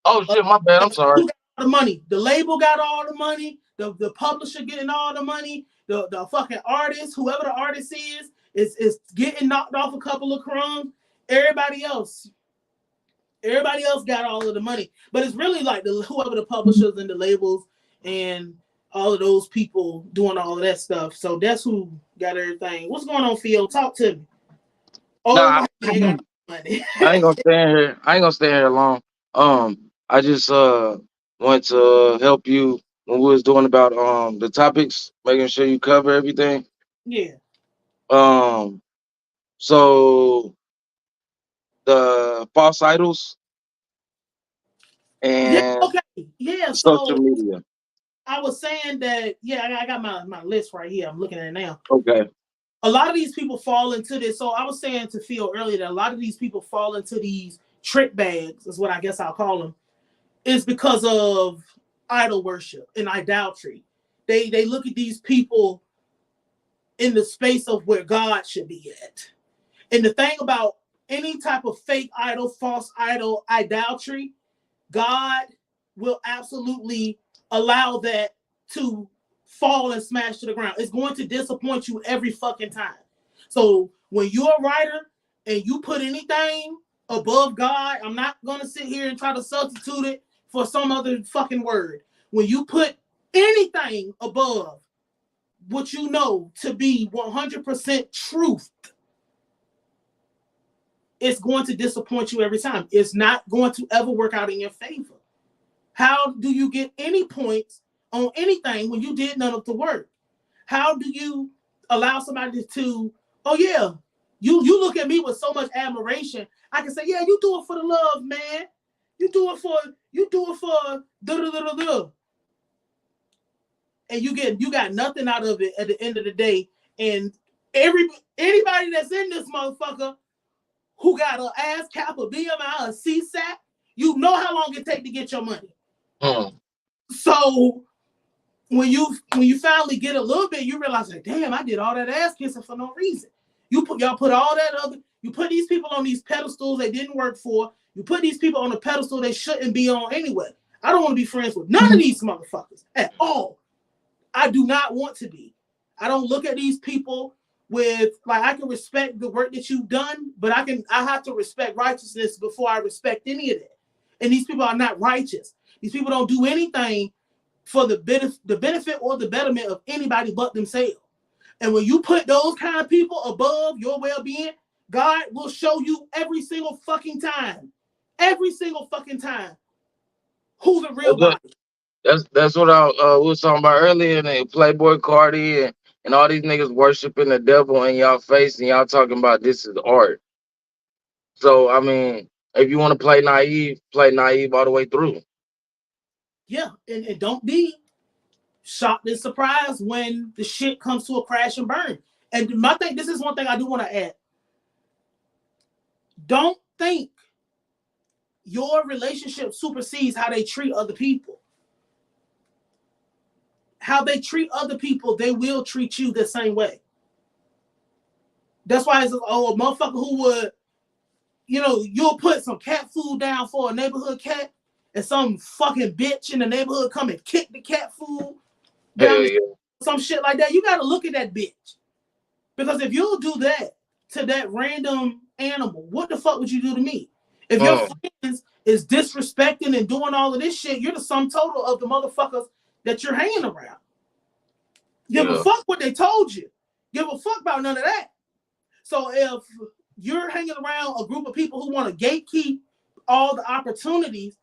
Oh, shit, my bad. I'm sorry. Who got all the money? The label got all the money. The publisher getting all the money. The fucking artist, whoever the artist is getting knocked off a couple of crumbs. Everybody else got all of the money. But it's really like whoever the publishers and the labels and all of those people doing all of that stuff. So that's who got everything. What's going on, Theo? Talk to me. Oh, Nah, they got money. I ain't gonna stand here. I ain't gonna stay here long. I just want to help you when we was doing about the topics, making sure you cover everything. Yeah. So the false idols Yeah. and Okay. Yeah. social So media. I was saying that, I got my list right here. I'm looking at it now. Okay. A lot of these people fall into this. So I was saying to Phil earlier that a lot of these people fall into these trick bags, is what I guess I'll call them, is because of idol worship and idolatry. They look at these people in the space of where God should be at. And the thing about any type of fake idol, false idol, idolatry, God will absolutely allow that to fall and smash to the ground. It's going to disappoint you every fucking time. So when you're a writer and you put anything above God, I'm not going to sit here and try to substitute it for some other fucking word. When you put anything above what you know to be 100% truth, it's going to disappoint you every time. It's not going to ever work out in your favor. How do you get any points on anything when you did none of the work? How do you allow somebody to, oh yeah, you look at me with so much admiration. I can say, yeah, you do it for the love, man. You do it for da-da-da-da-da. And you got nothing out of it at the end of the day. And anybody that's in this motherfucker who got an ass cap, a BMI, a CSAT, you know how long it take to get your money. So when you finally get a little bit, you realize like, damn, I did all that ass kissing for no reason. Y'all put all that other, you put these people on these pedestals they didn't work for. You put these people on a pedestal they shouldn't be on anyway. I don't want to be friends with none of these motherfuckers at all. I do not want to be. I don't look at these people with, like, I can respect the work that you've done, but I have to respect righteousness before I respect any of that. And these people are not righteous. These people don't do anything for the benefit or the betterment of anybody but themselves. And when you put those kind of people above your well-being, God will show you every single fucking time, who's a real body. That's what I was talking about earlier. And Playboy Cardi and all these niggas worshiping the devil in y'all face, and y'all talking about this is art. So I mean, if you want to play naive all the way through. Yeah, and don't be shocked and surprised when the shit comes to a crash and burn. And this is one thing I do want to add. Don't think your relationship supersedes how they treat other people. How they treat other people, they will treat you the same way. That's why it's a motherfucker who would, you'll put some cat food down for a neighborhood cat, and some fucking bitch in the neighborhood come and kick the cat food down, some shit like that. You got to look at that bitch. Because if you'll do that to that random animal, what the fuck would you do to me? If your friends is disrespecting and doing all of this shit, you're the sum total of the motherfuckers that you're hanging around. Give a fuck what they told you. Give a fuck about none of that. So if you're hanging around a group of people who want to gatekeep all the opportunities,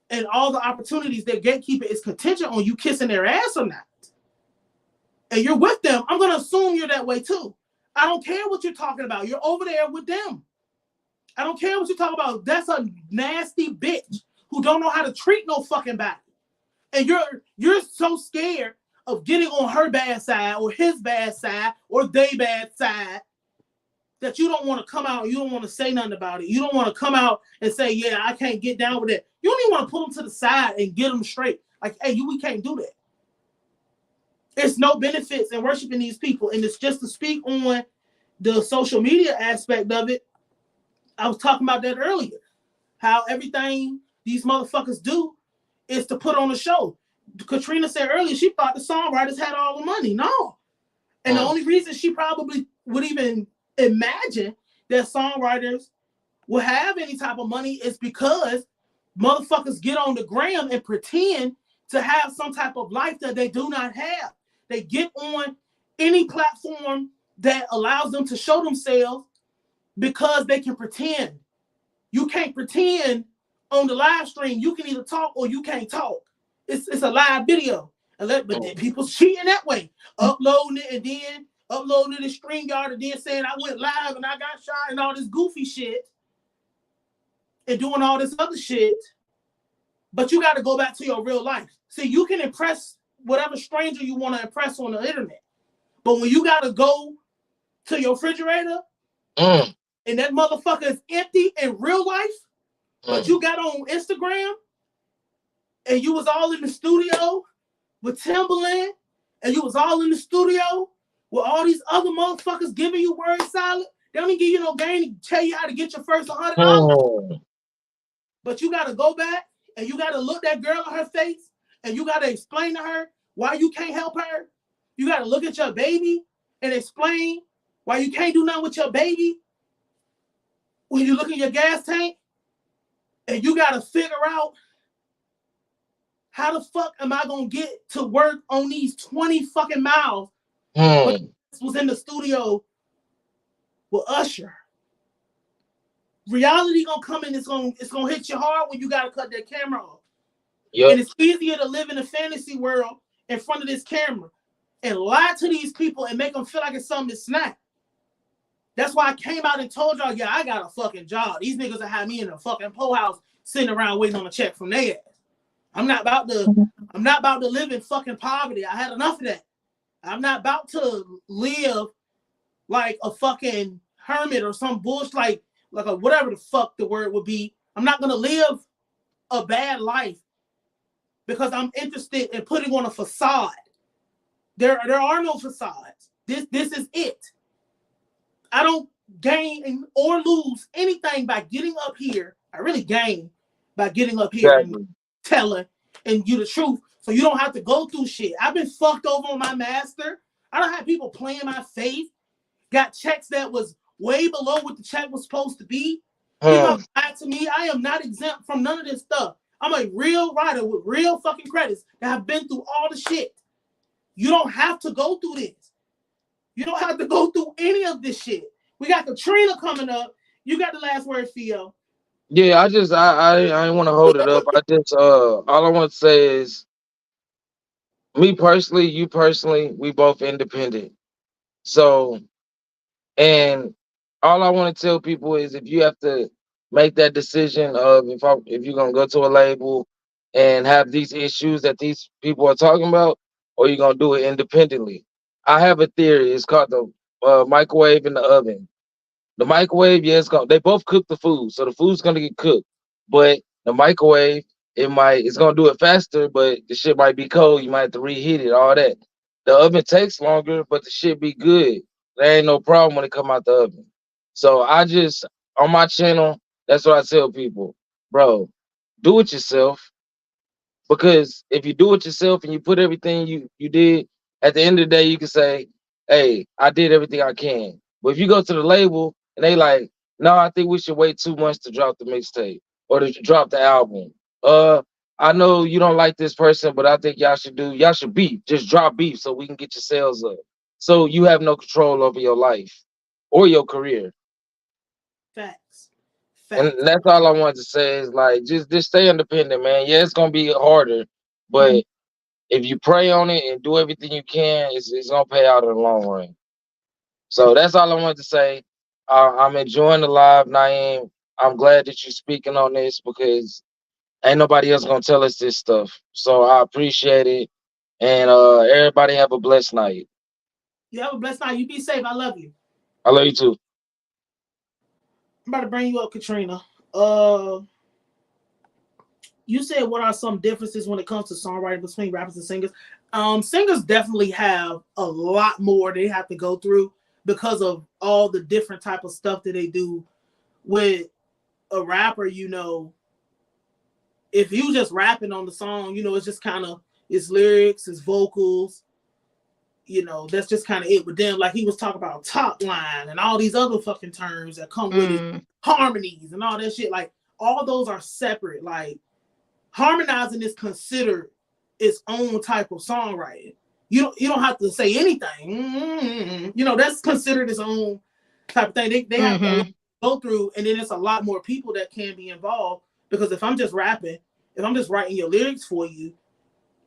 and all the opportunities that gatekeeping is contingent on you kissing their ass or not, and you're with them, I'm going to assume you're that way too. I don't care what you're talking about. You're over there with them. I don't care what you're talking about. That's a nasty bitch who don't know how to treat no fucking body. And you're so scared of getting on her bad side or his bad side or they bad side that you don't want to come out. You don't want to say nothing about it. You don't want to come out and say, yeah, I can't get down with it. You don't even want to pull them to the side and get them straight. Like, hey, we can't do that. There's no benefits in worshiping these people. And it's just to speak on the social media aspect of it. I was talking about that earlier. How everything these motherfuckers do is to put on a show. Katrina said earlier she thought the songwriters had all the money. No. And the only reason she probably would even imagine that songwriters will have any type of money is because motherfuckers get on the gram and pretend to have some type of life that they do not have. They get on any platform that allows them to show themselves because they can pretend. You can't pretend on the live stream. You can either talk or you can't talk. It's a live video. But then people cheating that way. Uploading it and then uploading it to StreamYard and then saying I went live and I got shot and all this goofy shit. And doing all this other shit. But you got to go back to your real life. See, you can impress whatever stranger you want to impress on the internet. But when you got to go to your refrigerator and that motherfucker is empty in real life, but you got on Instagram and you was all in the studio with Timberland and you was all in the studio with all these other motherfuckers giving you word salad. They don't even give you no game to tell you how to get your first $100. But you got to go back and you got to look that girl in her face and you got to explain to her why you can't help her. You got to look at your baby and explain why you can't do nothing with your baby. When you look in your gas tank and you got to figure out how the fuck am I going to get to work on these 20 fucking miles when I was in the studio with Usher. Reality gonna come in. It's gonna hit you hard when you gotta cut that camera off. Yep. And it's easier to live in a fantasy world in front of this camera and lie to these people and make them feel like it's something to snap. That's why I came out and told y'all, yeah, I got a fucking job. These niggas will have me in a fucking po house sitting around waiting on a check from their ass. I'm not about to live in fucking poverty. I had enough of that. I'm not about to live like a fucking hermit or some bullshit like a whatever the fuck the word would be. I'm not gonna live a bad life because I'm interested in putting on a facade. There are no facades. This is it. I don't gain or lose anything by getting up here. I really gain by getting up here and telling and you the truth. So you don't have to go through shit. I've been fucked over on my master. I don't have people playing my faith. Got checks that was way below what the check was supposed to be. People lied to me. I am not exempt from none of this stuff. I'm a real writer with real fucking credits that have been through all the shit. You don't have to go through this. You don't have to go through any of this shit. We got Katrina coming up. You got the last word, Theo. Yeah, I didn't want to hold it up. I just all I want to say is me personally, you personally, we both independent. So, and all I want to tell people is if you have to make that decision of if you're gonna go to a label and have these issues that these people are talking about, or you're gonna do it independently. I have a theory. It's called the microwave in the oven. The microwave, yeah, they both cook the food, so the food's gonna get cooked. But the microwave, it's gonna do it faster, but the shit might be cold. You might have to reheat it, all that. The oven takes longer, but the shit be good. There ain't no problem when it come out the oven. So I just on my channel, that's what I tell people, bro. Do it yourself. Because if you do it yourself and you put everything you did, at the end of the day, you can say, "Hey, I did everything I can." But if you go to the label and they like, "No, I think we should wait 2 months to drop the mixtape or to drop the album." I know you don't like this person, but I think y'all should beef. Just drop beef so we can get your sales up. So you have no control over your life or your career. Facts. And that's all I wanted to say is like just stay independent, man. Yeah, it's gonna be harder, but if you pray on it and do everything you can, it's gonna pay out in the long run. So that's all I wanted to say. I'm enjoying the live, Nayim. I'm glad that you're speaking on this because ain't nobody else gonna tell us this stuff. So I appreciate it, and everybody have a blessed night. You have a blessed night. You be safe. I love you. I love you too. I'm about to bring you up, Katrina. You said what are some differences when it comes to songwriting between rappers and singers? Singers definitely have a lot more they have to go through because of all the different type of stuff that they do. With a rapper, you know, if you just rapping on the song, you know, it's just kind of it's lyrics, it's vocals, you know, that's just kind of it. With them, like he was talking about top line and all these other fucking terms that come with it, harmonies and all that shit. Like all those are separate. Like harmonizing is considered its own type of songwriting. You don't have to say anything. You know, that's considered its own type of thing. They have to go through, and then it's a lot more people that can be involved. Because if I'm just rapping, if I'm just writing your lyrics for you,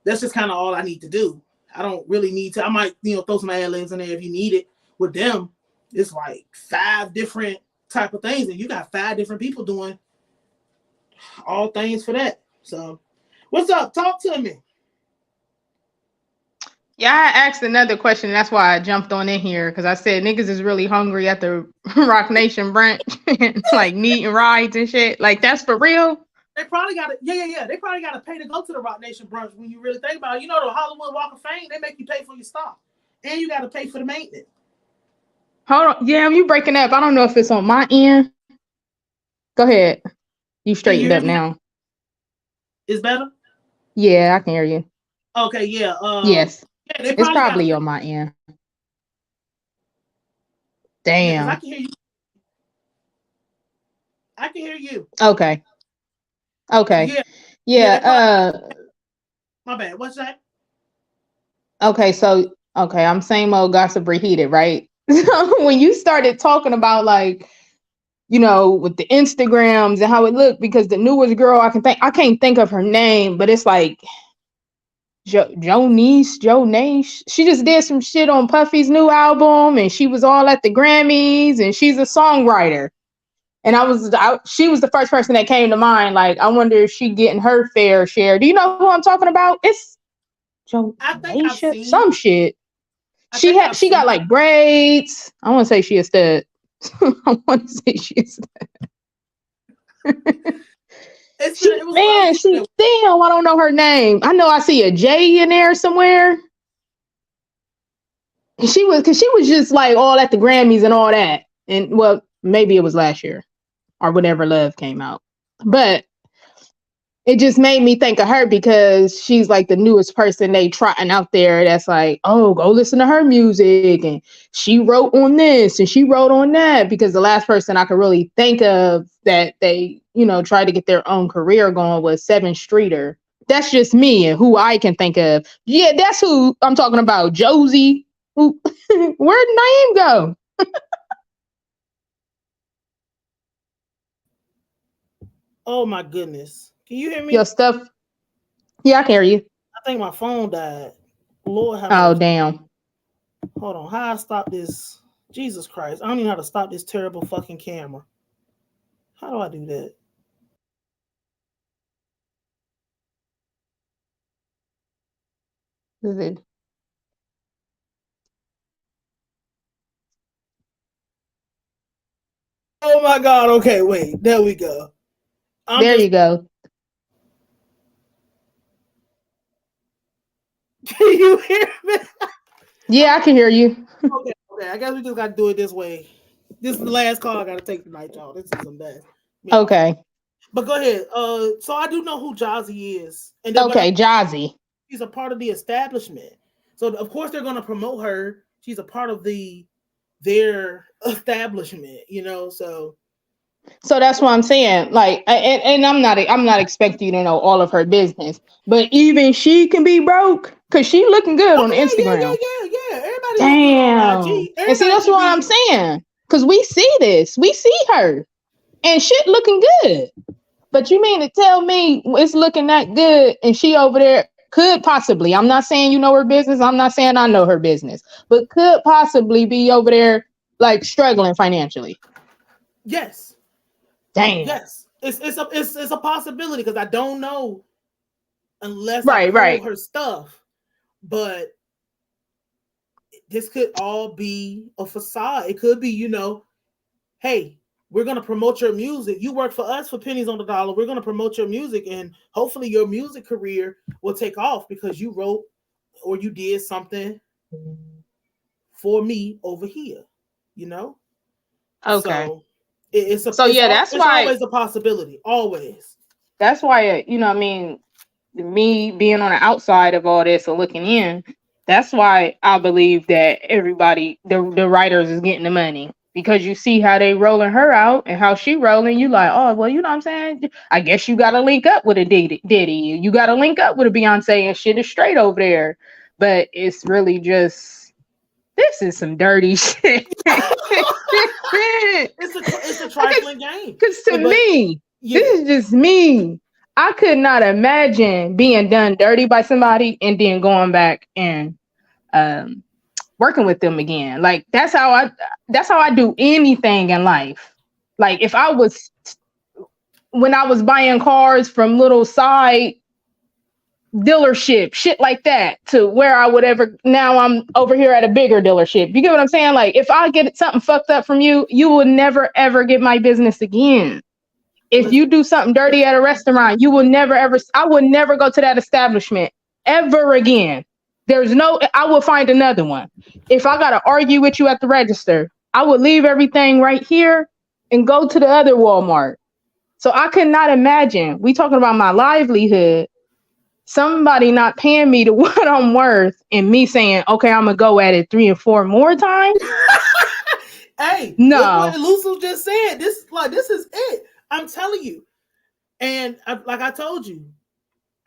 that's just kind of all I need to do. I don't really need to. I might, you know, throw some ad-libs in there if you need it. With them, it's like 5 different type of things, and you got 5 different people doing all things for that. So, what's up? Talk to me. Yeah, I asked another question. That's why I jumped on in here because I said niggas is really hungry at the Rock Nation brunch, like meat and rides and shit. Like that's for real. They probably got to, yeah. They probably got to pay to go to the Rock Nation brunch. When you really think about it, you know, the Hollywood Walk of Fame, they make you pay for your stop, and you got to pay for the maintenance. Hold on, yeah, you breaking up. I don't know if it's on my end. Go ahead. You straightened up now. Is better? Yeah, I can hear you. Okay, yeah. Yes. Yeah, it's probably on my end. Damn. Yeah, I can hear you. I can hear you. Okay. Yeah. My bad. What's that? Okay, so I'm same old gossip reheated, right? When you started talking about like, you know, with the Instagrams and how it looked, because the newest girl I can't think of her name, but it's like Joe, she just did some shit on Puffy's new album, and she was all at the Grammys, and she's a songwriter. And she was the first person that came to mind. Like, I wonder if she getting her fair share. Do you know who I'm talking about? It's Joe, some shit. She got like braids. I want to say she a stud. I want to say she's It was man, she damn, I don't know her name. I know I see a J in there somewhere. And she was just like all at the Grammys and all that. And well, maybe it was last year or whenever Love came out. But it just made me think of her because she's like the newest person they trotting out there that's like, oh, go listen to her music. And she wrote on this and she wrote on that, because the last person I could really think of that they, tried to get their own career going was Seven Streeter. That's just me and who I can think of. Yeah, that's who I'm talking about. Josie. Who, where'd Nayim go? Oh my goodness. Can you hear me? Your stuff. Yeah, I can hear you. I think my phone died. Lord have Oh, mercy. damn. Hold on. How I stop this? Jesus Christ. I don't even know how to stop this terrible fucking camera. How do I do that? Is it? Oh my God. Okay, wait. There we go. You go. Can you hear me? Yeah, I can hear you. Okay. I guess we just got to do it this way. This is the last call I got to take tonight, y'all. This is some bad. Yeah. Okay. But go ahead. So I do know who Jazzy is. And okay, Jazzy. She's a part of the establishment. So of course they're going to promote her. She's a part of their establishment, So that's what I'm saying. Like, and I'm not expecting you to know all of her business, but even she can be broke because she looking good on Instagram. Yeah. Everybody damn. looking on IG. And see, that's what I'm saying. Because we see this, we see her, and shit looking good. But you mean to tell me it's looking that good, and she over there could possibly? I'm not saying you know her business. I'm not saying I know her business, but could possibly be over there like struggling financially. Yes. Damn. Yes, it's a possibility because I don't know unless I pull her stuff. But this could all be a facade. It could be, hey, we're gonna promote your music. You work for us for pennies on the dollar. We're gonna promote your music, and hopefully your music career will take off because you wrote or you did something for me over here. Okay. So, it's that's why always a possibility. Always. That's why, me being on the outside of all this or looking in, that's why I believe that everybody, the writers, is getting the money, because you see how they rolling her out and how she rolling. You like, oh, well, you know what I'm saying? I guess you got to link up with a Diddy. You got to link up with a Beyonce, and shit is straight over there. But it's really just, this is some dirty shit. It's a trifling game. Because to me, this is just me. I could not imagine being done dirty by somebody and then going back and working with them again. Like that's how I do anything in life. Like if I was, when I was buying cars from little side dealership, shit like that, to where I would ever, now I'm over here at a bigger dealership. You get what I'm saying? Like if I get something fucked up from you, you will never ever get my business again. If you do something dirty at a restaurant, you will never ever, I would never go to that establishment ever again. I will find another one. If I got to argue with you at the register, I would leave everything right here and go to the other Walmart. So I could not imagine, we talking about my livelihood, somebody not paying me to what I'm worth and me saying, okay, I'm going to go at it 3 and 4 more times. Hey, no. What Lucio just said, this is it. I'm telling you. And like I told you,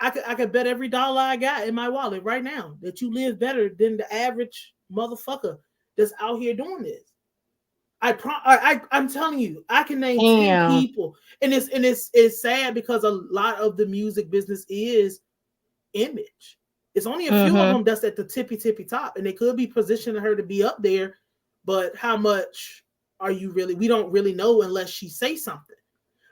I could bet every dollar I got in my wallet right now that you live better than the average motherfucker that's out here doing this. I'm telling you, I can name 10 people, and it's sad because a lot of the music business is image. It's only a few of them that's at the tippy top, and they could be positioning her to be up there, but how much are you really? We don't really know unless she say something.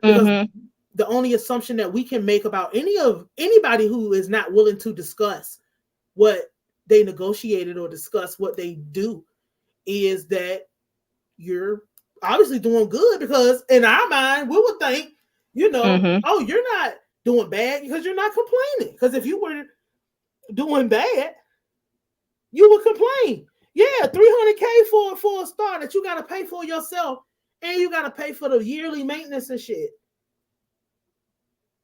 Because the only assumption that we can make about anybody who is not willing to discuss what they negotiated or discuss what they do is that you're obviously doing good, because in our mind, we would think, you know, Mhm. oh, you're not doing bad because you're not complaining. Because if you were doing bad, you would complain. Yeah, $300K for a star that you got to pay for yourself, and you got to pay for the yearly maintenance and shit.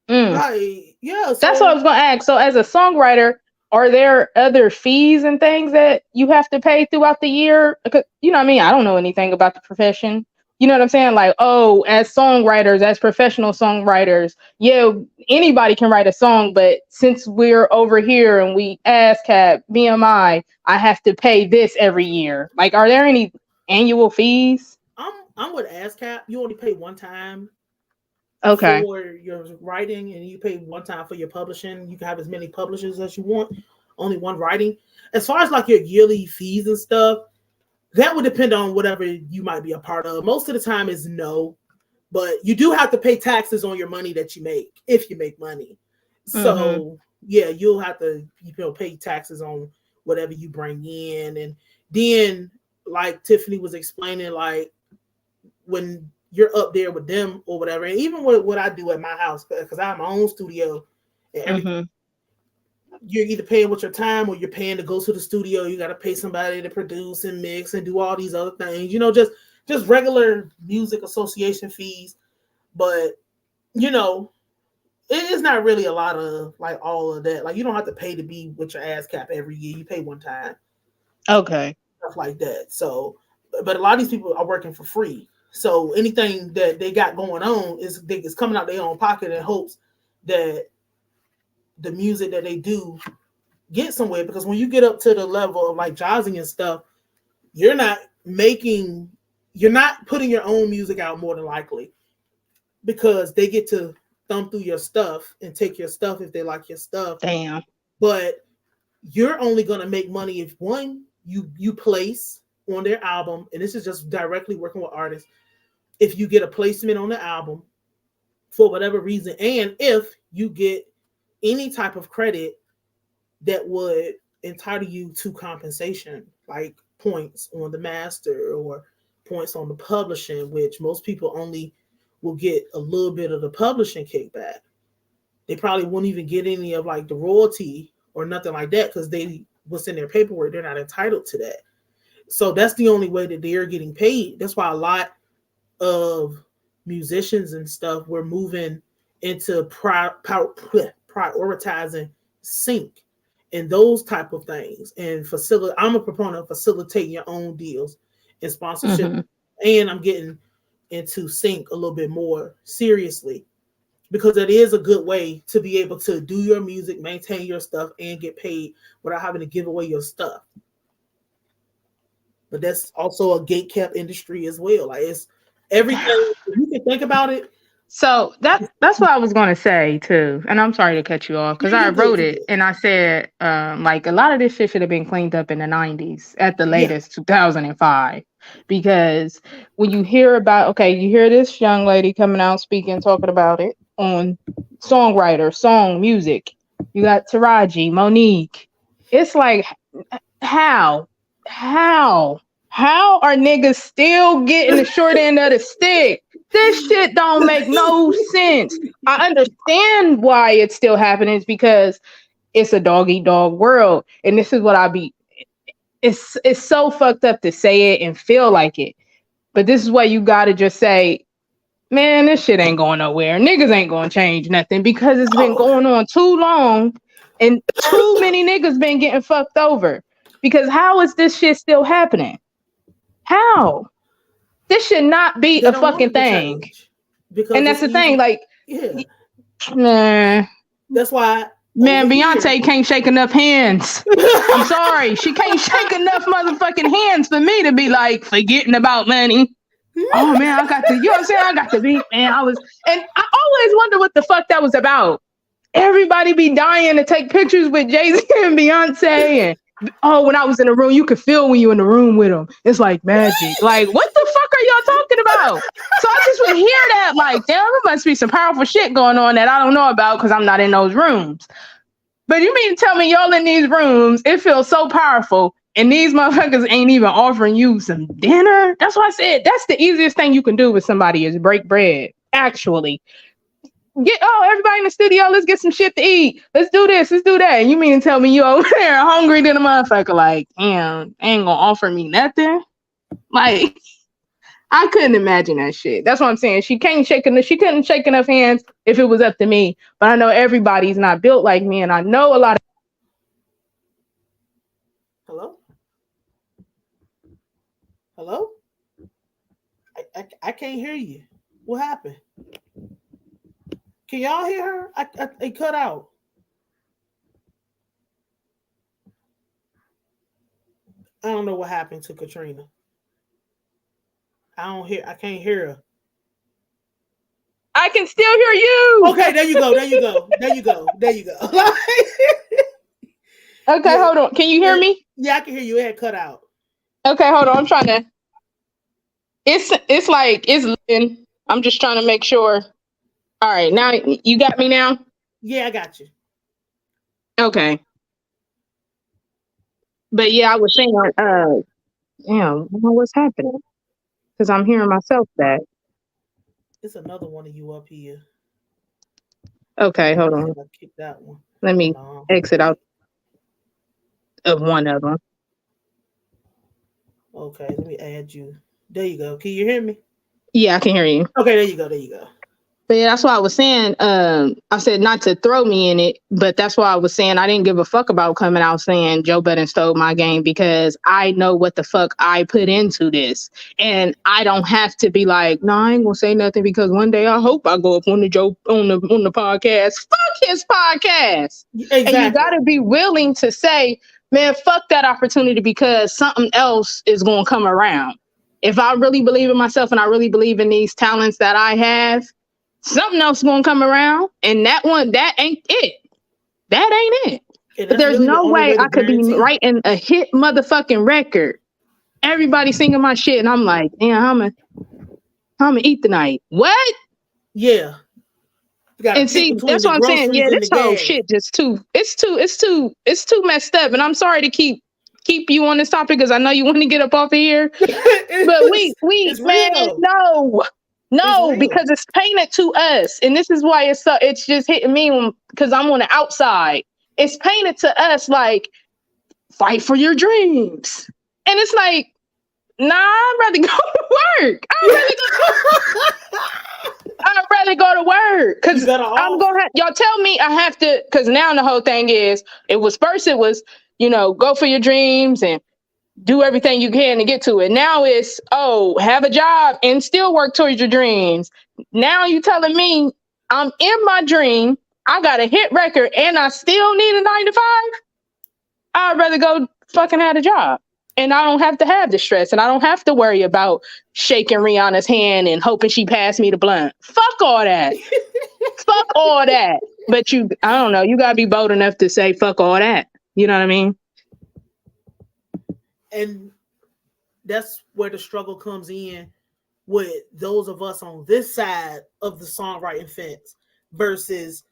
Like, yeah. So That's what I was going to ask. So, as a songwriter, are there other fees and things that you have to pay throughout the year? Because, you know what I mean? I don't know anything about the profession. You know what I'm saying? Like, oh, as songwriters, as professional songwriters, yeah, anybody can write a song, but since we're over here and we ASCAP, BMI, I have to pay this every year. Like, are there any annual fees? I'm with ASCAP. You only pay one time Okay. for your writing, and you pay one time for your publishing. You can have as many publishers as you want, only one writing. As far as like your yearly fees and stuff, that would depend on whatever you might be a part of. Most of the time is no, but you do have to pay taxes on your money that you make, if you make money. So yeah, you'll have to, you know, pay taxes on whatever you bring in. And then, like Tiffany was explaining, like when you're up there with them or whatever, and even with what I do at my house, because I have my own studio and everything. You're either paying with your time or you're paying to go to the studio. You got to pay somebody to produce and mix and do all these other things, you know, just regular music association fees. But, you know, it's not really a lot of like all of that. Like, you don't have to pay to be with your ASCAP every year. You pay one time. Okay. Stuff like that. So, but a lot of these people are working for free. So anything that they got going on is coming out their own pocket in hopes that the music that they do get somewhere. Because when you get up to the level of like jazzing and stuff, you're not putting your own music out more than likely, because they get to thumb through your stuff and take your stuff if they like your stuff. Damn. But you're only going to make money if, one, you place on their album, and this is just directly working with artists, if you get a placement on the album for whatever reason, and if you get any type of credit that would entitle you to compensation, like points on the master or points on the publishing, which most people only will get a little bit of the publishing kickback. They probably won't even get any of like the royalty or nothing like that, because what's in their paperwork, they're not entitled to that. So that's the only way that they're getting paid. That's why a lot of musicians and stuff were moving into prioritizing sync and those type of things, and I'm a proponent of facilitating your own deals and sponsorship. And I'm getting into sync a little bit more seriously, because it is a good way to be able to do your music, maintain your stuff, and get paid without having to give away your stuff. But that's also a gatekept industry as well. Like, it's everything. If you can think about it. So that's what I was going to say too. And I'm sorry to cut you off, because I wrote it and I said, like, a lot of this shit should have been cleaned up in the 90s at the latest, 2005. Because when you hear you hear this young lady coming out speaking, talking about it on Songwriter, song, music. You got Taraji, Monique. It's like, how are niggas still getting the short end of the stick? This shit don't make no sense. I understand why it's still happening. It's because it's a dog-eat-dog world. And this is what it's so fucked up to say it and feel like it. But this is why you gotta just say, man, this shit ain't going nowhere. Niggas ain't gonna change nothing, because it's been going on too long and too many niggas been getting fucked over. Because how is this shit still happening? How? This should not be a fucking thing. And that's the thing, like, man. That's why, man, Beyonce can't shake enough hands. I'm sorry. She can't shake enough motherfucking hands for me to be like forgetting about money. Oh man, I got to, you know what I'm saying? I got to be, man. And I always wonder what the fuck that was about. Everybody be dying to take pictures with Jay-Z and Beyonce, and when I was in the room, you could feel when you in the room with them. It's like magic. Like, what the fuck are y'all talking about? So I just would hear that, like, damn, there must be some powerful shit going on that I don't know about because I'm not in those rooms. But you mean to tell me y'all in these rooms, it feels so powerful, And these motherfuckers ain't even offering you some dinner. That's why I said that's the easiest thing you can do with somebody is break bread. Actually, everybody in the studio, let's get some shit to eat. Let's do this, let's do that. And you mean to tell me you over there hungry than a motherfucker? Like, damn, ain't gonna offer me nothing. Like, I couldn't imagine that shit. That's what I'm saying. She couldn't shake enough hands if it was up to me. But I know everybody's not built like me, and I know a lot of. Hello? Hello? I can't hear you. What happened? Can y'all hear her? It cut out. I don't know what happened to Katrina. I can't hear her. I can still hear you. Okay, there you go. Okay, Yeah. hold on. Can you hear me? Yeah, I can hear you. It had cut out. Okay, hold on. I'm trying to. It's like it's. I'm just trying to make sure. All right, now you got me now. Yeah, I got you. Okay. But yeah, I was saying, damn, I don't know what's happening because I'm hearing myself back. It's another one of you up here. Okay, hold on. I kicked that one. Let me exit out of one of them. Okay, let me add you. There you go. Can you hear me? Yeah, I can hear you. Okay, there you go. But yeah, that's why I was saying, I said not to throw me in it, but that's why I was saying I didn't give a fuck about coming out saying Joe Budden stole my game because I know what the fuck I put into this. And I don't have to be like, no, I ain't gonna say nothing because one day I hope I go up on the podcast. Fuck his podcast. Exactly. And you gotta be willing to say, man, fuck that opportunity because something else is gonna come around. If I really believe in myself and I really believe in these talents that I have, something else gonna come around, and that ain't it. That ain't it. But there's really no way I could be writing a hit motherfucking record. Everybody singing my shit, and I'm like, damn, I'm gonna eat tonight. What? Yeah. And see, that's what I'm saying. Yeah, this whole shit just it's too messed up. And I'm sorry to keep you on this topic because I know you want to get up off of here. But we man, no, because it's painted to us. And this is why it's just hitting me because I'm on the outside. It's painted to us like fight for your dreams. And it's like, nah, I'd rather go to work. I'd rather go to work. Because I'm gonna have y'all tell me I have to, because now the whole thing is it was go for your dreams and do everything you can to get to it. Now it's, have a job and still work towards your dreams. Now you telling me I'm in my dream, I got a hit record, and I still need a 9 to 5? I'd rather go fucking have a job. And I don't have to have the stress, and I don't have to worry about shaking Rihanna's hand and hoping she passed me the blunt. Fuck all that. Fuck all that. But I don't know, you gotta be bold enough to say fuck all that. You know what I mean? And that's where the struggle comes in with those of us on this side of the songwriting fence versus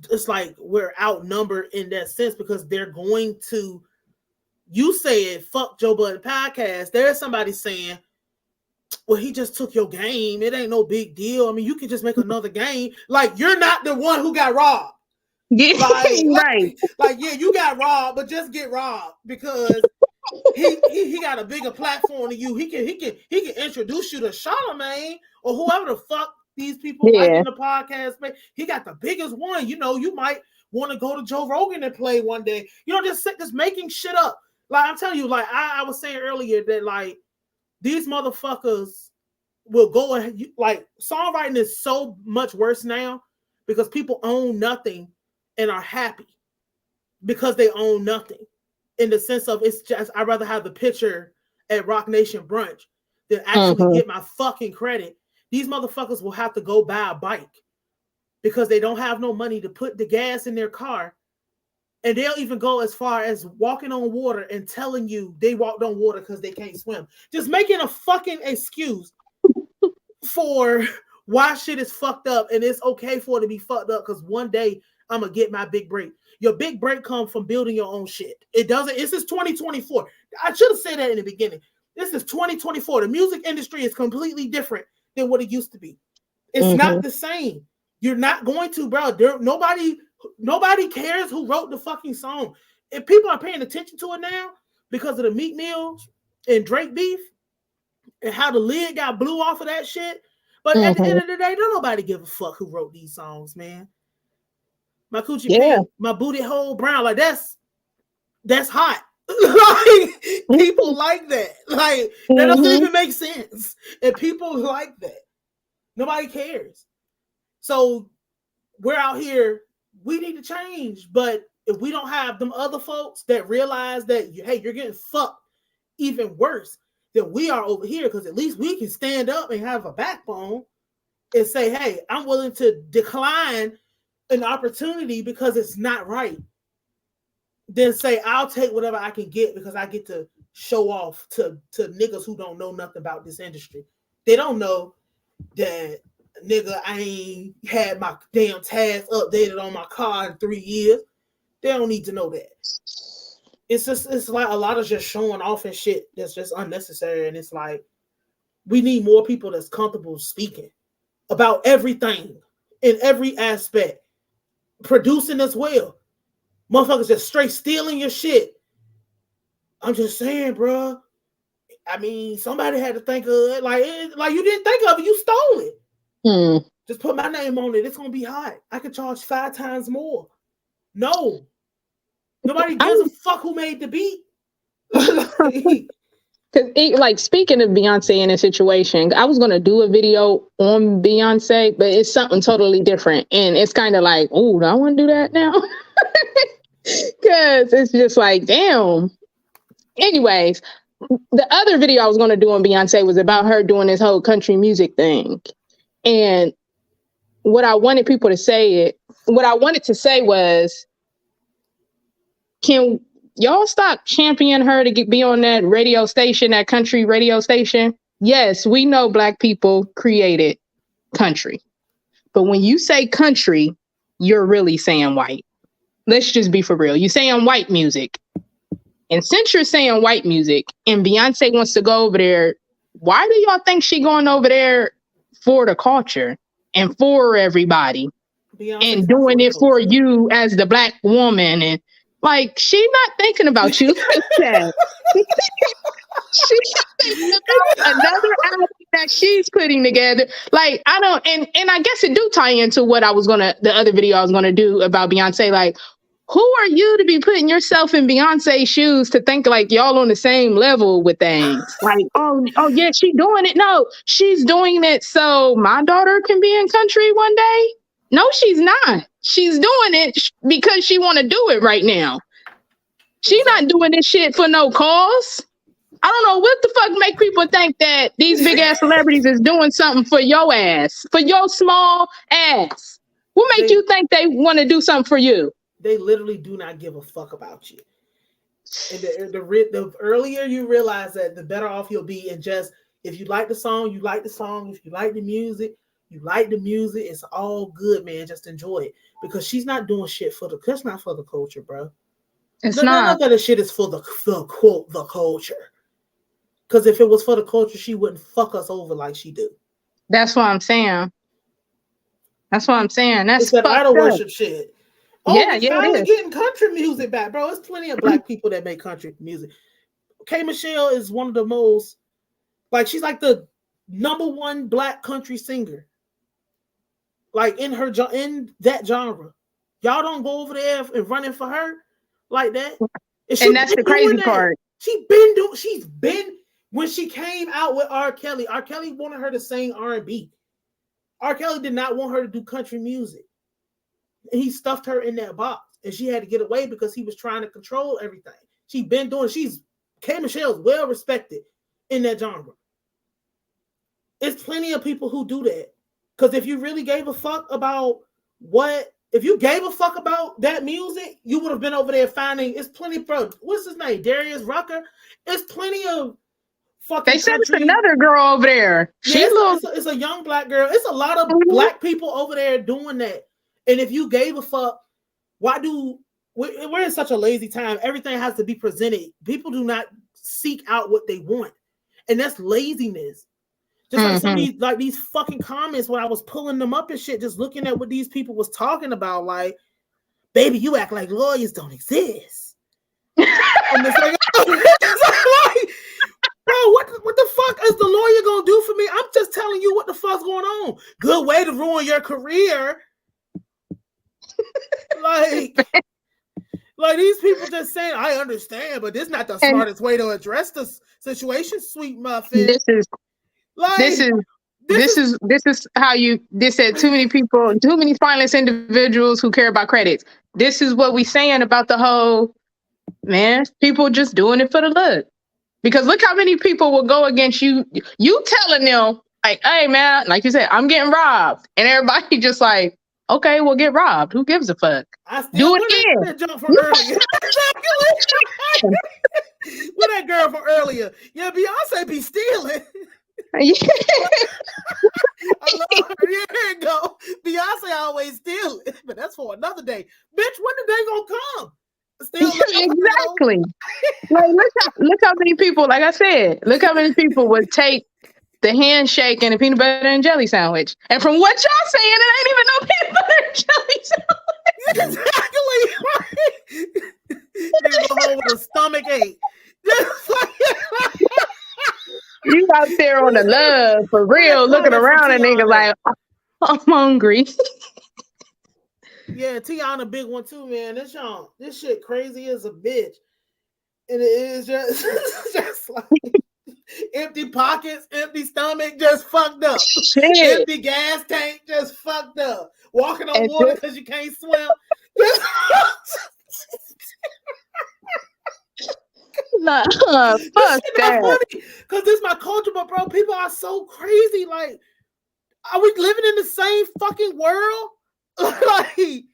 it's like we're outnumbered in that sense because they're going to, you said, fuck Joe Budden podcast. There's somebody saying, well, he just took your game. It ain't no big deal. I mean, you can just make another game. Like, you're not the one who got robbed. Yeah, right. Like, yeah, you got robbed, but just get robbed because he got a bigger platform than you. He can introduce you to Charlamagne or whoever the fuck these people like in the podcast. Man, he got the biggest one. You know, you might want to go to Joe Rogan and play one day. You know, just making shit up. Like, I'm telling you, like I was saying earlier that like these motherfuckers will go and like songwriting is so much worse now because people own nothing and are happy because they own nothing. In the sense of it's just, I'd rather have the picture at Rock Nation brunch than actually get my fucking credit. These motherfuckers will have to go buy a bike because they don't have no money to put the gas in their car. And they'll even go as far as walking on water and telling you they walked on water because they can't swim. Just making a fucking excuse for why shit is fucked up and it's okay for it to be fucked up because one day I'm gonna get my big break. Your big break comes from building your own shit. It doesn't. This is 2024. I should have said that in the beginning. This is 2024. The music industry is completely different than what it used to be. It's not the same. You're not going to, bro. Nobody cares who wrote the fucking song. If people are paying attention to it now because of the Meek Mill and Drake beef and how the lid got blew off of that shit. But at the end of the day, don't nobody give a fuck who wrote these songs, man. My coochie pink, my booty hole brown, like that's hot. Like people like that. Like that doesn't even make sense. And people like that. Nobody cares. So we're out here, we need to change. But if we don't have them other folks that realize that, hey, you're getting fucked even worse than we are over here, because at least we can stand up and have a backbone and say, hey, I'm willing to decline an opportunity because it's not right. Then say, I'll take whatever I can get because I get to show off to niggas who don't know nothing about this industry. They don't know that, nigga, I ain't had my damn tags updated on my car in 3 years. They don't need to know that. It's like a lot of just showing off and shit that's just unnecessary. And it's like, we need more people that's comfortable speaking about everything in every aspect, producing as well. Motherfuckers just straight stealing your shit. I'm just saying, bro. I mean, somebody had to think of it. Like you didn't think of it, you stole it. Just put my name on it. It's gonna be hot. I could charge 5 times more. No. Nobody gives a fuck who made the beat. Because, like, speaking of Beyonce in a situation, I was going to do a video on Beyonce, but it's something totally different. And it's kind of like, oh, do I want to do that now? Because it's just like, damn. Anyways, the other video I was going to do on Beyonce was about her doing this whole country music thing. And what I wanted to say was, can y'all stop championing her to be on that radio station, that country radio station? Yes, we know Black people created country. But when you say country, you're really saying white. Let's just be for real. You're saying white music. And since you're saying white music and Beyonce wants to go over there, why do y'all think she going over there for the culture and for everybody? Beyonce's and doing it for you as the Black woman? And like, she's not thinking about you like that. She's thinking about another album that she's putting together. Like, I don't, and I guess it do tie into what the other video I was gonna do about Beyonce. Like, who are you to be putting yourself in Beyonce's shoes to think like y'all on the same level with things? Like, oh yeah, she's doing it. No, she's doing it so my daughter can be in country one day. No, she's not. She's doing it because she want to do it right now. She's not doing this shit for no cause. I don't know what the fuck make people think that these big ass celebrities is doing something for your ass, for your small ass. What make you think they want to do something for you? They literally do not give a fuck about you. And the earlier you realize that, the better off you'll be. And just, if you like the song, you like the song. If you like the music, you like the music. It's all good, man. Just enjoy it. Because she's not doing shit that's not for the culture, bro. It's not. None of that shit is for the quote, the culture. Because if it was for the culture, she wouldn't fuck us over like she do. That's what I'm saying. That's it's that idol worship shit. Oh, yeah, finally getting country music back, bro. There's plenty of Black people that make country music. K. Michelle is one of the most, like, she's like the #1 Black country singer. Like, in that genre. Y'all don't go over there and running for her like that. And that's the crazy part. She's been, when she came out with R. Kelly wanted her to sing R&B. R. Kelly did not want her to do country music. And he stuffed her in that box. And she had to get away because he was trying to control everything. K. Michelle's well respected in that genre. There's plenty of people who do that. Because if you really gave a fuck about if you gave a fuck about that music, you would have been over there finding, it's plenty, bro. What's his name? Darius Rucker? It's plenty of fucking. They said it's another girl over there. It's a young Black girl. It's a lot of Black people over there doing that. And if you gave a fuck, Why do we're in such a lazy time? Everything has to be presented. People do not seek out what they want, and that's laziness. Just like some of these, like these fucking comments when I was pulling them up and shit, just looking at what these people was talking about, like, baby, you act like lawyers don't exist. And it's like, bro, what the fuck is the lawyer gonna do for me? I'm just telling you what the fuck's going on. Good way to ruin your career. Like these people just saying, I understand, but this is not the smartest way to address this situation, sweet muffin. This is how you said too many people, too many spineless individuals who care about credits. This is what we saying about the whole, man, people just doing it for the look. Because look how many people will go against you. You telling them, like, hey man, like you said, I'm getting robbed. And everybody just like, okay, well, get robbed. Who gives a fuck? I still do it again. That jump from earlier. With that girl from earlier. Yeah, Beyonce be stealing. Yeah. I love her. Yeah, there you go. Beyonce always stealing, but that's for another day. Bitch, when the day gonna come? Exactly. Like, look how many people, like I said, look how many people would take the handshake and a peanut butter and jelly sandwich. And from what y'all saying, it ain't even no peanut butter and jelly sandwich. Exactly. You go home with a stomach ache. You out there on the love for real, looking around and nigga like, I'm hungry. Yeah, Tiana big one too, man. This shit crazy as a bitch. And it is just like empty pockets, empty stomach, just fucked up. Shit. Empty gas tank, just fucked up. Walking on water because you can't swim. Nah, fuck that. Because this is my culture, but bro, people are so crazy. Like, are we living in the same fucking world? Like,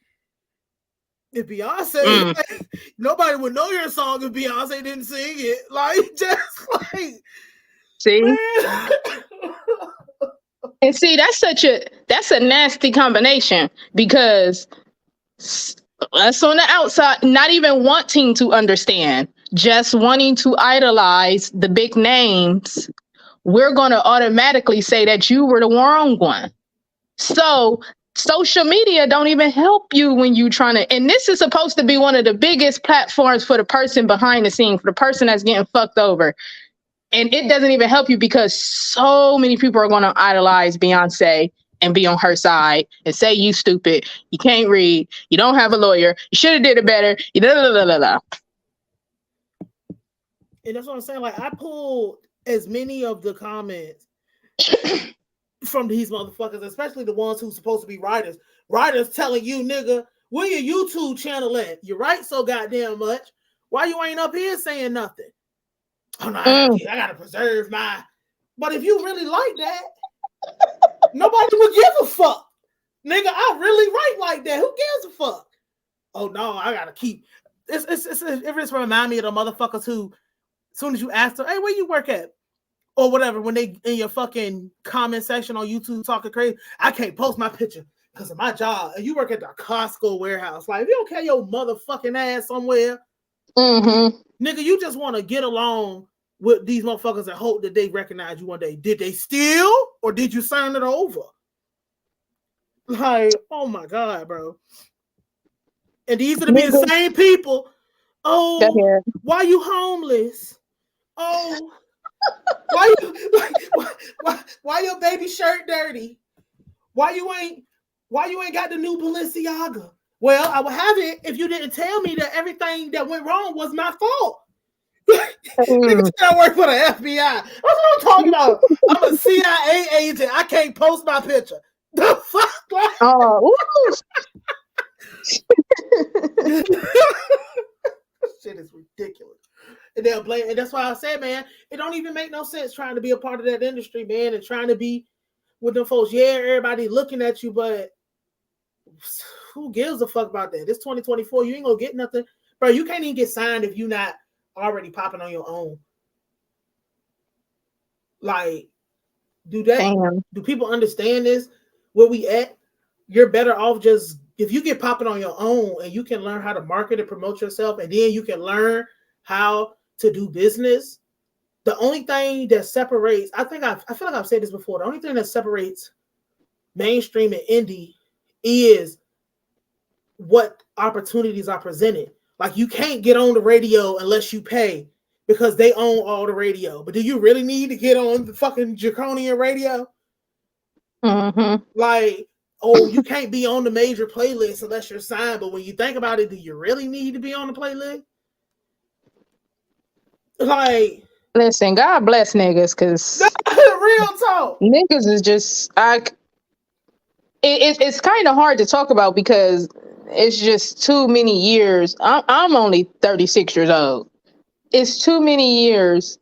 if Beyonce, like, nobody would know your song if Beyonce didn't sing it. Like, just like, see, and see, that's a nasty combination, because us on the outside, not even wanting to understand, just wanting to idolize the big names, we're going to automatically say that you were the wrong one. So social media don't even help you when you trying to, and this is supposed to be one of the biggest platforms for the person behind the scene, for the person that's getting fucked over. And it doesn't even help you because so many people are going to idolize Beyonce and be on her side and say you stupid, you can't read, you don't have a lawyer, you should have did it better, you blah, blah, blah, blah, blah. And that's what I'm saying. Like, I pulled as many of the comments from these motherfuckers, especially the ones who's supposed to be writers. Writers telling you, nigga, where your YouTube channel at? You write so goddamn much. Why you ain't up here saying nothing? Oh no, I gotta preserve my. But if you really like that, nobody would give a fuck. Nigga, I really write like that. Who gives a fuck? Oh no, I gotta keep. It just remind me of the motherfuckers who, as soon as you ask them, hey, where you work at? Or whatever, when they in your fucking comment section on YouTube talking crazy, I can't post my picture because of my job. And you work at the Costco warehouse. Like, if you don't care your motherfucking ass somewhere, nigga, you just want to get along with these motherfuckers and hope that they recognize you one day. Did they steal or did you sign it over? Like, oh my God, bro. And these are to be the same people. Oh, why you homeless? Oh, why your baby shirt dirty? Why you ain't got the new Balenciaga? Well, I would have it if you didn't tell me that everything that went wrong was my fault. Niggas I work for the FBI. That's what I'm talking about. I'm a CIA agent. I can't post my picture. The fuck? Like, shit is ridiculous. And they'll blame, and that's why I said, man, it don't even make no sense trying to be a part of that industry, man, and trying to be with them folks. Yeah, everybody looking at you, but who gives a fuck about that? It's 2024. You ain't gonna get nothing, bro. You can't even get signed if you're not already popping on your own. Like, do people understand this? Where we at? You're better off just if you get popping on your own and you can learn how to market and promote yourself, and then you can learn how to do business, the only thing that separates, I feel like I've said this before, the only thing that separates mainstream and indie is what opportunities are presented. Like, you can't get on the radio unless you pay, because they own all the radio. But do you really need to get on the fucking draconian radio? Mm-hmm. Like, oh, you can't be on the major playlist unless you're signed. But when you think about it, do you really need to be on the playlist? Like, listen, God bless niggas, because real talk. niggas is just it's kind of hard to talk about because it's just too many years. I'm only 36 years old. It's too many years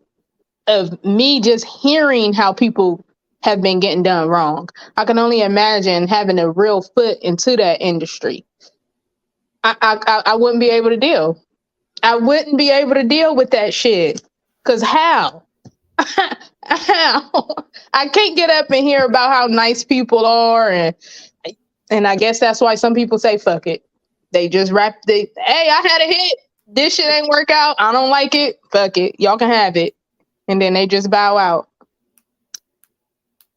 of me just hearing how people have been getting done wrong. I can only imagine having a real foot into that industry. I wouldn't be able to deal. I wouldn't be able to deal with that shit. Cause how? How? I can't get up and hear about how nice people are, and I guess that's why some people say fuck it. They just hey, I had a hit. This shit ain't work out. I don't like it. Fuck it. Y'all can have it. And then they just bow out.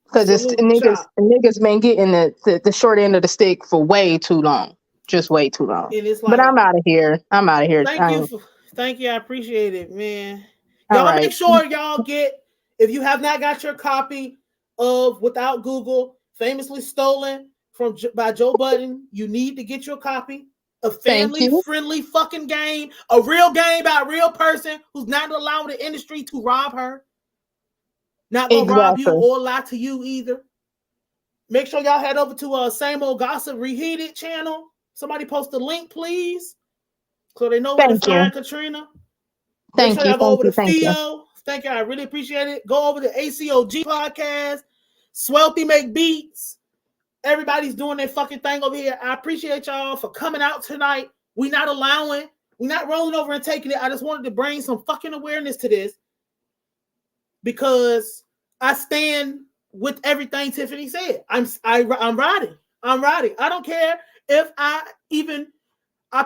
Because it's niggas been getting the short end of the stick for way too long. Just way too long. But I'm out of here. Thank you. I appreciate it, man. Y'all make sure y'all get, if you have not got your copy of Without Google, famously stolen by Joe Budden, you need to get your copy. A family-friendly fucking game, a real game by a real person who's not allowing the industry to rob her. Not gonna rob you or lie to you either. Make sure y'all head over to Same Old Gossip Reheated channel. Somebody post the link, please, so they know where to find Katrina. Make sure y'all go over to Theo. Thank you. I really appreciate it. Go over to ACOG podcast. Swelty Make Beats. Everybody's doing their fucking thing over here. I appreciate y'all for coming out tonight. We're not rolling over and taking it. I just wanted to bring some fucking awareness to this, because I stand with everything Tiffany said. I'm riding. I don't care if I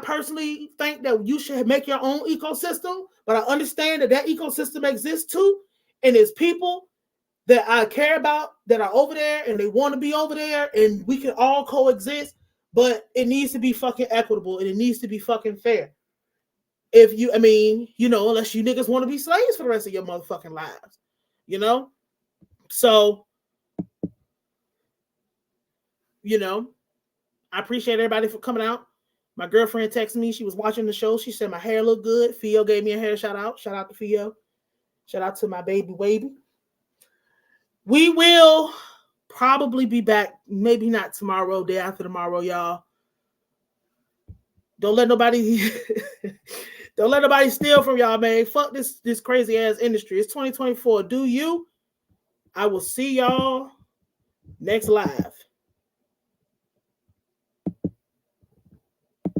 personally think that you should make your own ecosystem, but I understand that ecosystem exists too, and there's people that I care about that are over there and they want to be over there, and we can all coexist, but it needs to be fucking equitable and it needs to be fucking fair. Unless you niggas want to be slaves for the rest of your motherfucking lives, So, I appreciate everybody for coming out. My girlfriend texted me. She was watching the show. She said my hair looked good. Theo gave me a hair shout out. Shout out to Theo. Shout out to my baby Wavy. We will probably be back. Maybe not tomorrow, day after tomorrow, y'all. Don't let nobody steal from y'all, man. Fuck this crazy ass industry. It's 2024. Do you? I will see y'all next live.